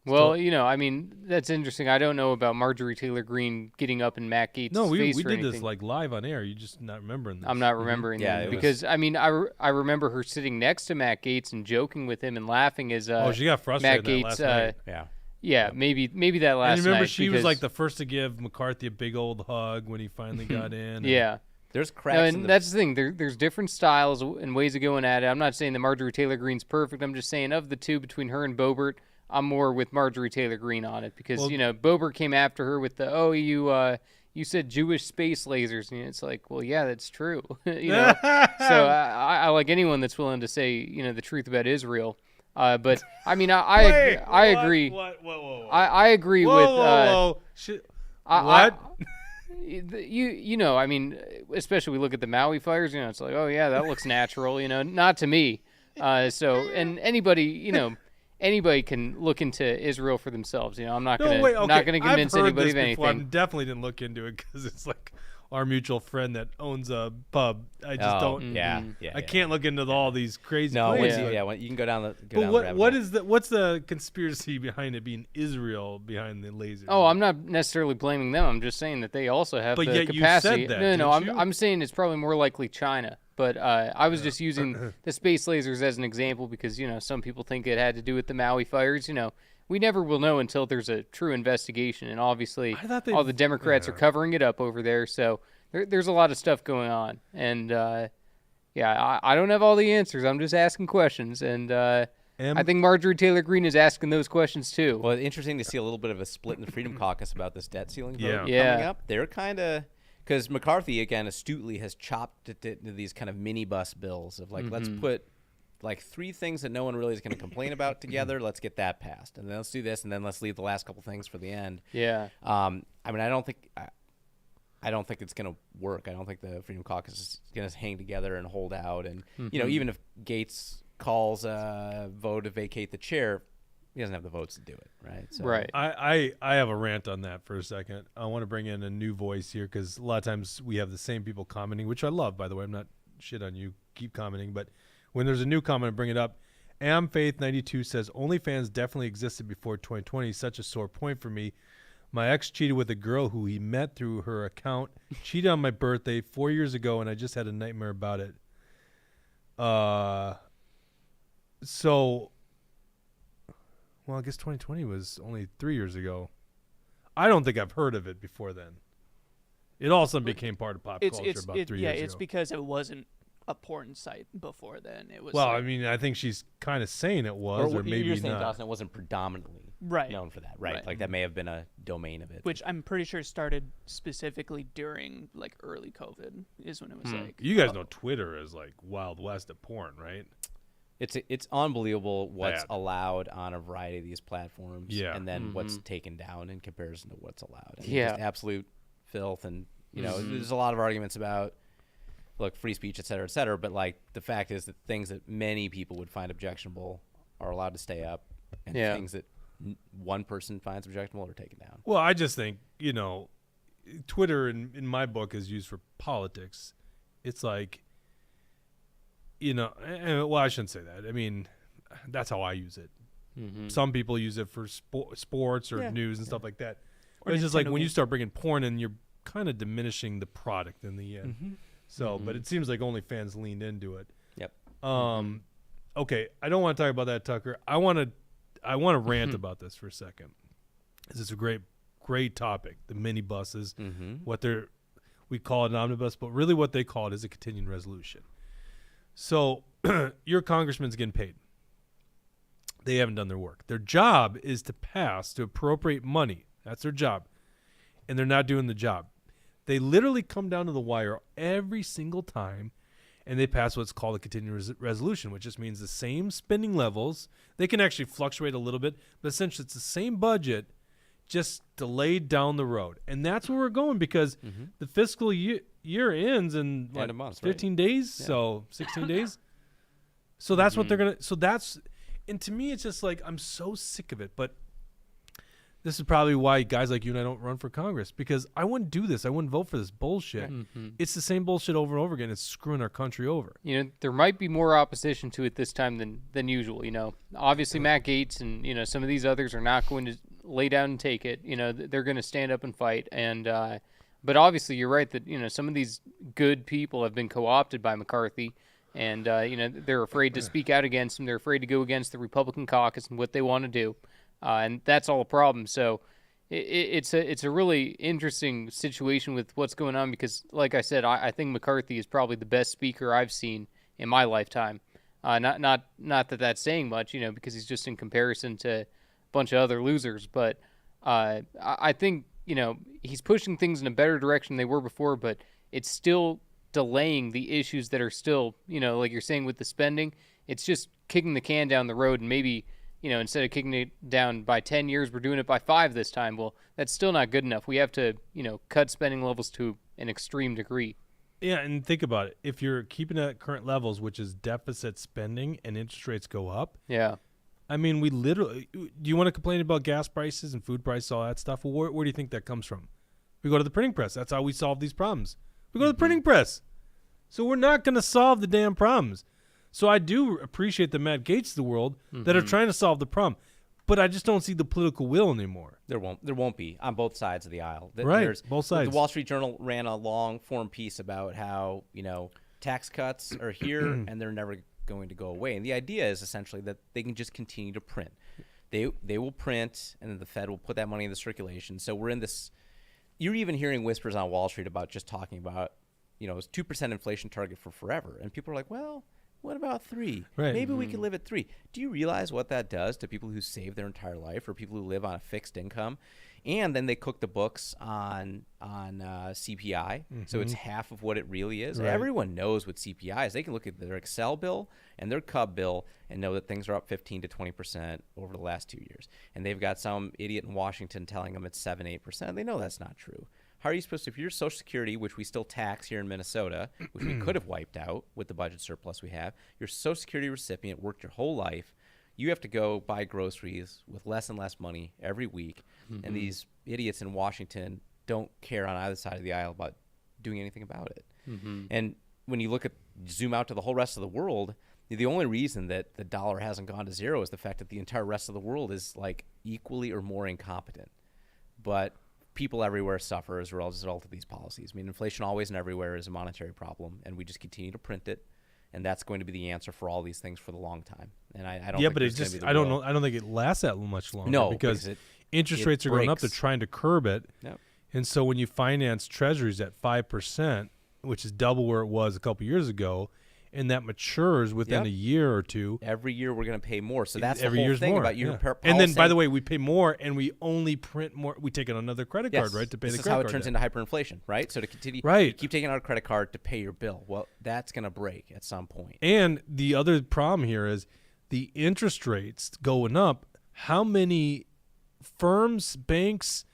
Well, that's interesting. I don't know about Marjorie Taylor Greene getting up in Matt Gaetz' face. No, we did anything. this live on air. You're just not remembering this. I'm not remembering that because I remember her sitting next to Matt Gaetz and joking with him and laughing as she got frustrated Matt Gaetz. last night. Yeah, maybe that last night. And remember, she was like the first to give McCarthy a big old hug when he finally got in. Yeah. There's cracks. And that's the thing. There's different styles and ways of going at it. I'm not saying that Marjorie Taylor Greene's perfect. I'm just saying of the two, between her and Boebert, I'm more with Marjorie Taylor Greene on it because Boebert came after her with the you said Jewish space lasers, and it's like, well, yeah, that's true. So I like anyone that's willing to say the truth about Israel. But I mean, I agree. What? Whoa. I agree with. Whoa. What? I mean, especially we look at the Maui fires. It's like, oh yeah, that looks natural. Not to me. And anybody can look into Israel for themselves. I'm not gonna convince anybody of anything. I definitely didn't look into it because it's like our mutual friend that owns a pub. I just don't. I can't look into all these crazy. No, claims. you can go down the. But what's the conspiracy behind it being Israel behind the lasers? Oh, I'm not necessarily blaming them. I'm just saying that they also have but the yet capacity. You said that, No, you? I'm saying it's probably more likely China. But I was just using the space lasers as an example because some people think it had to do with the Maui fires. We never will know until there's a true investigation, and obviously all the Democrats are covering it up over there. So there's a lot of stuff going on, and I don't have all the answers. I'm just asking questions, and I think Marjorie Taylor Greene is asking those questions too. Well, interesting to see a little bit of a split in the Freedom Caucus about this debt ceiling vote coming up. They're kind of. Because McCarthy, again, astutely has chopped it into these kind of minibus bills of like, let's put like 3 things that no one really is going to complain about together. Let's get that passed, and then let's do this, and then let's leave the last couple things for the end. Yeah. I mean, I don't think it's going to work. I don't think the Freedom Caucus is going to hang together and hold out. And even if Gates calls a vote to vacate the chair, he doesn't have the votes to do it, right? So, Right. I have a rant on that for a second. I want to bring in a new voice here because a lot of times we have the same people commenting, which I love, by the way. I'm not shit on you. Keep commenting. But when there's a new comment, bring it up. AmFaith92 says, OnlyFans definitely existed before 2020. Such a sore point for me. My ex cheated with a girl who he met through her account, cheated on my birthday 4 years ago, and I just had a nightmare about it. Well, I guess 2020 was only 3 years ago. I don't think I've heard of it before then. It all of a sudden became part of pop culture about 3 years ago. Yeah, it's because it wasn't a porn site before then. It was. Well, like, I mean, I think she's kind of saying it was, or maybe you're saying, not. Dawson, it wasn't predominantly known for that, right? Right. Like that may have been a domain of it. which I'm pretty sure started specifically during like early COVID is when it was like. You guys know Twitter is like Wild West of porn, right? It's unbelievable what's Bad. allowed on a variety of these platforms, Yeah. and then what's taken down in comparison to what's allowed. I mean, Yeah. just absolute filth, and there's a lot of arguments about look, free speech, et cetera, but like the fact is that things that many people would find objectionable are allowed to stay up, and Yeah. things that one person finds objectionable are taken down. Well, I just think, Twitter in my book is used for politics. It's like, well, I shouldn't say that. I mean, that's how I use it. Some people use it for sports or news and stuff like that. But it's just like when you start bringing porn in, you're kind of diminishing the product in the end. So, but it seems like OnlyFans leaned into it. Yep. Okay, I don't want to talk about that, Tucker. I want to rant about this for a second. This is a great topic. The mini buses, we call it an omnibus, but really what they call it is a continuing resolution. So your congressman's getting paid. They haven't done their work. Their job is to appropriate money. That's their job. And they're not doing the job. They literally come down to the wire every single time, and they pass what's called a continuing resolution, which just means the same spending levels. They can actually fluctuate a little bit, but essentially it's the same budget, just delayed down the road. And that's where we're going because the fiscal year ends in End of months, 15 days, so 16 days. So that's what they're going to – and to me it's just like I'm so sick of it. But this is probably why guys like you and I don't run for Congress, because I wouldn't do this. I wouldn't vote for this bullshit. It's the same bullshit over and over again. It's screwing our country over. There might be more opposition to it this time than usual. Obviously Matt Gaetz and some of these others are not going to lay down and take it. They're going to stand up and fight. And but obviously you're right that some of these good people have been co-opted by McCarthy, and they're afraid to speak out against him. They're afraid to go against the Republican caucus and what they want to do. And that's all a problem. So it's a really interesting situation with what's going on because, like I said, I think McCarthy is probably the best speaker I've seen in my lifetime. Not that that's saying much, because he's just in comparison to a bunch of other losers. But I think he's pushing things in a better direction than they were before. But it's still delaying the issues that are still, like you're saying with the spending. It's just kicking the can down the road and maybe. Instead of kicking it down by 10 years, we're doing it by 5 this time. Well, that's still not good enough. We have to, cut spending levels to an extreme degree. Yeah, and think about it. If you're keeping it at current levels, which is deficit spending, and interest rates go up. Yeah. I mean, we literally – do you want to complain about gas prices and food prices, all that stuff? Well, where do you think that comes from? We go to the printing press. That's how we solve these problems. We go to the printing press. So we're not going to solve the damn problems. So I do appreciate the Matt Gaetz of the world that are trying to solve the problem, but I just don't see the political will anymore. There won't be on both sides of the aisle. Right, both sides. The Wall Street Journal ran a long form piece about how tax cuts are here and they're never going to go away. And the idea is essentially that they can just continue to print. They will print, and then the Fed will put that money into circulation. So we're in this. You're even hearing whispers on Wall Street about just talking about it's 2% inflation target for forever, and people are like, well. What about 3? Right. Maybe we could live at 3. Do you realize what that does to people who save their entire life or people who live on a fixed income? And then they cook the books on CPI, so it's half of what it really is. Right. Everyone knows what CPI is. They can look at their Excel bill and their Cub bill and know that things are up 15 to 20% over the last 2 years. And they've got some idiot in Washington telling them it's 7-8%. They know that's not true. How are you supposed to, if your Social Security, which we still tax here in Minnesota, which we could have wiped out with the budget surplus we have, your Social Security recipient worked your whole life, you have to go buy groceries with less and less money every week, and these idiots in Washington don't care on either side of the aisle about doing anything about it. And when you zoom out to the whole rest of the world, the only reason that the dollar hasn't gone to zero is the fact that the entire rest of the world is like equally or more incompetent. But people everywhere suffer as a result of these policies. I mean, inflation always and everywhere is a monetary problem, and we just continue to print it. And that's going to be the answer for all these things for the long time. And I don't. Yeah, think but it's there's just gonna be the I don't will. know. I don't think it lasts that much longer. No, because because interest it rates are going up. They're breaks. trying to curb it, Yep. and so when you finance treasuries at 5%, which is double where it was a couple years ago, and that matures within Yep. a year or two. Every year we're going to pay more. So that's Every the whole year's thing more, about your yeah. And then, by the way, we pay more, and we only print more. We take out another credit card, right, to pay this the is credit how it card turns debt. into hyperinflation, right? So to continue, Right. you keep taking out a credit card to pay your bill. Well, that's going to break at some point. And the other problem here is the interest rates going up. How many firms, banks,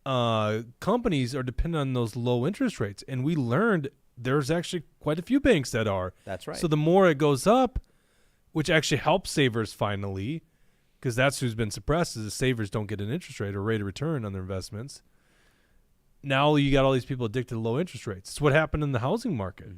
companies are dependent on those low interest rates? And we learned there's actually quite a few banks that are. That's right. So the more it goes up, which actually helps savers finally, because that's who's been suppressed, is the savers don't get an interest rate or rate of return on their investments. Now you got all these people addicted to low interest rates. It's what happened in the housing market.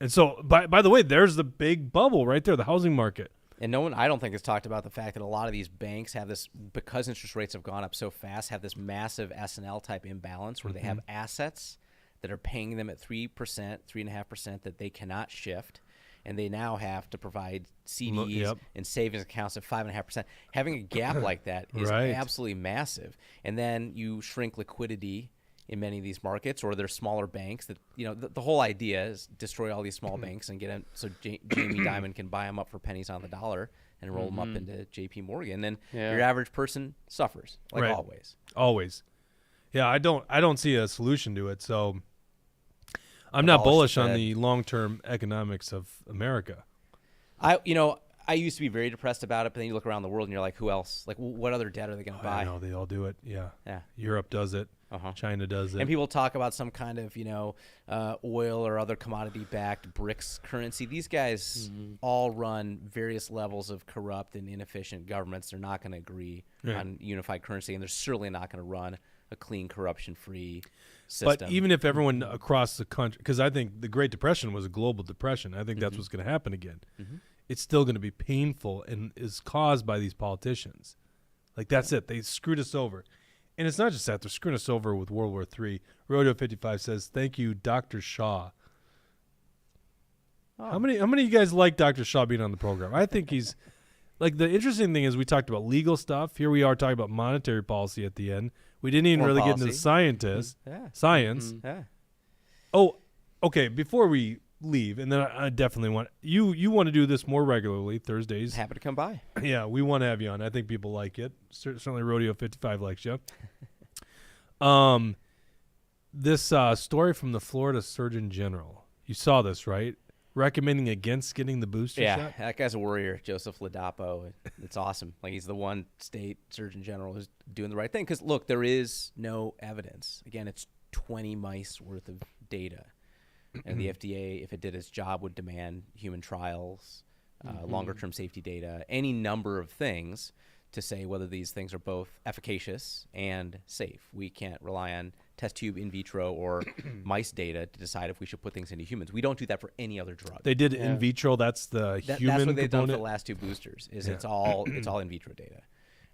And so, by the way, there's the big bubble right there, the housing market. And no one, I don't think, has talked about the fact that a lot of these banks have this, because interest rates have gone up so fast, have this massive S&L type imbalance where they have assets that are paying them at 3%, 3.5% that they cannot shift. And they now have to provide CDs Yep. and savings accounts at 5.5%. Having a gap like that is Right. absolutely massive. And then you shrink liquidity in many of these markets, or they're smaller banks that, the whole idea is destroy all these small banks and get them so Jamie Dimon can buy them up for pennies on the dollar and roll them up into JP Morgan. And then your average person suffers, like Right. always. Always. Yeah, I don't see a solution to it. So I'm not Abolish bullish the on Fed. the long-term economics of America. I used to be very depressed about it, but then you look around the world and you're like, who else? Like, what other debt are they going to buy? I know they all do it. Yeah. Yeah. Europe does it. Uh-huh. China does it. And people talk about some kind of, oil or other commodity-backed BRICS currency. These guys all run various levels of corrupt and inefficient governments. They're not going to agree Right. on unified currency, and they're certainly not going to run a clean, corruption-free system. But even if everyone across the country, because I think the Great Depression was a global depression, I think that's what's going to happen again. It's still going to be painful and is caused by these politicians. Like, that's it. They screwed us over. And it's not just that. They're screwing us over with World War III. Rodeo 55 says, thank you, Dr. Shaw. How many of you guys like Dr. Shaw being on the program? I think he's like, the interesting thing is we talked about legal stuff. Here we are talking about monetary policy at the end. We didn't even Foreign really get into the policy. scientists, Yeah. science. Yeah. Oh, okay. Before we leave, and then I definitely want you want to do this more regularly Thursdays. Happy to come by. Yeah, we want to have you on. I think people like it. Certainly, Rodeo 55 likes you. This story from the Florida Surgeon General. You saw this, right? Recommending against getting the booster Yeah, shot. that guy's a warrior, Joseph Ladapo. It's awesome. Like, he's the one state surgeon general who's doing the right thing. Because, look, there is no evidence. Again, it's 20 mice worth of data. And the FDA, if it did its job, would demand human trials, longer-term safety data, any number of things to say whether these things are both efficacious and safe. We can't rely on test tube in vitro or mice data to decide if we should put things into humans. We don't do that for any other drug. They did in vitro. That's the That's human what they've done for component. the last two boosters. It's all in vitro data,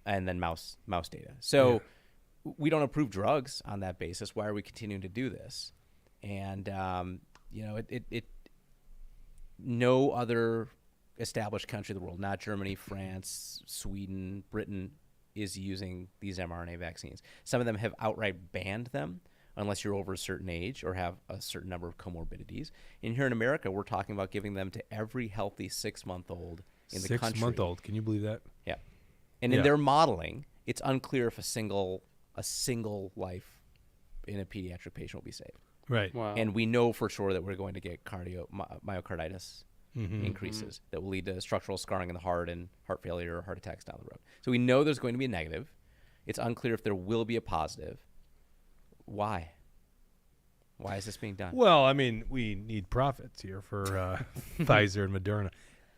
and then mouse data. So we don't approve drugs on that basis. Why are we continuing to do this? And no other established country in the world, not Germany, France, Sweden, Britain, is using these mRNA vaccines. Some of them have outright banned them unless you're over a certain age or have a certain number of comorbidities. And here in America, we're talking about giving them to every healthy 6-month-old in the country. 6-month-old. Can you believe that? Yeah. And in Yeah. their modeling, it's unclear if a single a single life in a pediatric patient will be saved. Right. Wow. And we know for sure that we're going to get myocarditis increases that will lead to structural scarring in the heart and heart failure or heart attacks down the road. So we know there's going to be a negative. It's unclear if there will be a positive. Why? Why is this being done? Well, I mean, we need profits here for Pfizer and Moderna.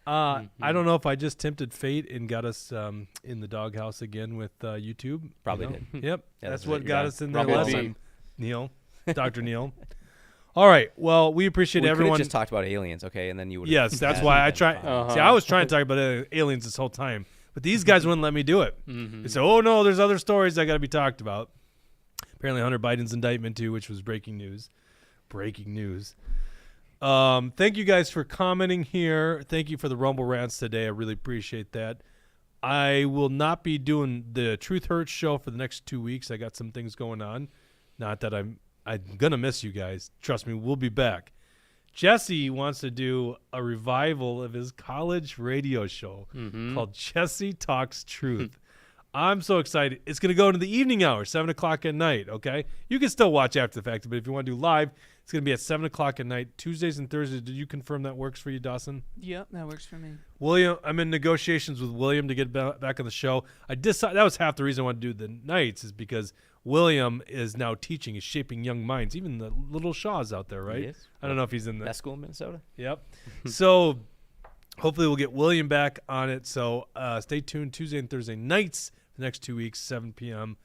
I don't know if I just tempted fate and got us in the doghouse again with YouTube. Probably you know? did. Yep, Yeah, that's that's what what got you us in there Probably last did. time. Neil, Dr. Neil. All right. Well, we appreciate We could everyone. have just talked about aliens, okay, and then you would. Yes, that's why I try. Uh-huh. See, I was trying to talk about aliens this whole time, but these guys wouldn't let me do it. They said, "Oh no, there's other stories that got to be talked about." Apparently, Hunter Biden's indictment too, which was breaking news. Breaking news. Thank you guys for commenting here. Thank you for the Rumble rants today. I really appreciate that. I will not be doing the Truth Hurts show for the next 2 weeks. I got some things going on. Not that I'm gonna miss you guys. Trust me, we'll be back. Jesse wants to do a revival of his college radio show called Jesse Talks Truth. I'm so excited. It's going to go into the evening hour, 7 o'clock at night, okay? You can still watch after the fact, but if you want to do live, it's going to be at 7 o'clock at night, Tuesdays and Thursdays. Did you confirm that works for you, Dawson? Yep, that works for me. William, I'm in negotiations with William to get back on the show. I decided that was half the reason I wanted to do the nights is because William is now teaching, is shaping young minds, even the little Shaws out there, right? He is. I don't know if he's in the Best school in Minnesota. Yep. So hopefully we'll get William back on it. So stay tuned Tuesday and Thursday nights the next 2 weeks, 7 p.m.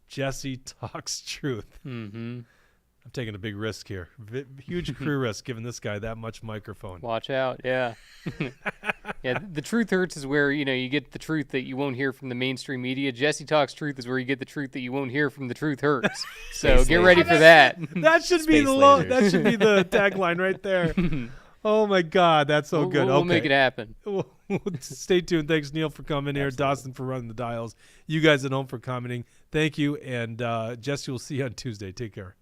Jesse Talks Truth. Mm-hmm. I'm taking a big risk here. Huge career risk giving this guy that much microphone. Watch out. Yeah. Yeah. The Truth Hurts is where, you get the truth that you won't hear from the mainstream media. Jesse Talks Truth is where you get the truth that you won't hear from the Truth Hurts. So get ready for that. That should be Space the lasers. that should be the tagline right there. Oh my God, that's so good. We'll Okay. make it happen. Stay tuned. Thanks, Neil, for coming here. Dawson for running the dials. You guys at home for commenting. Thank you. And Jesse, we'll see you on Tuesday. Take care.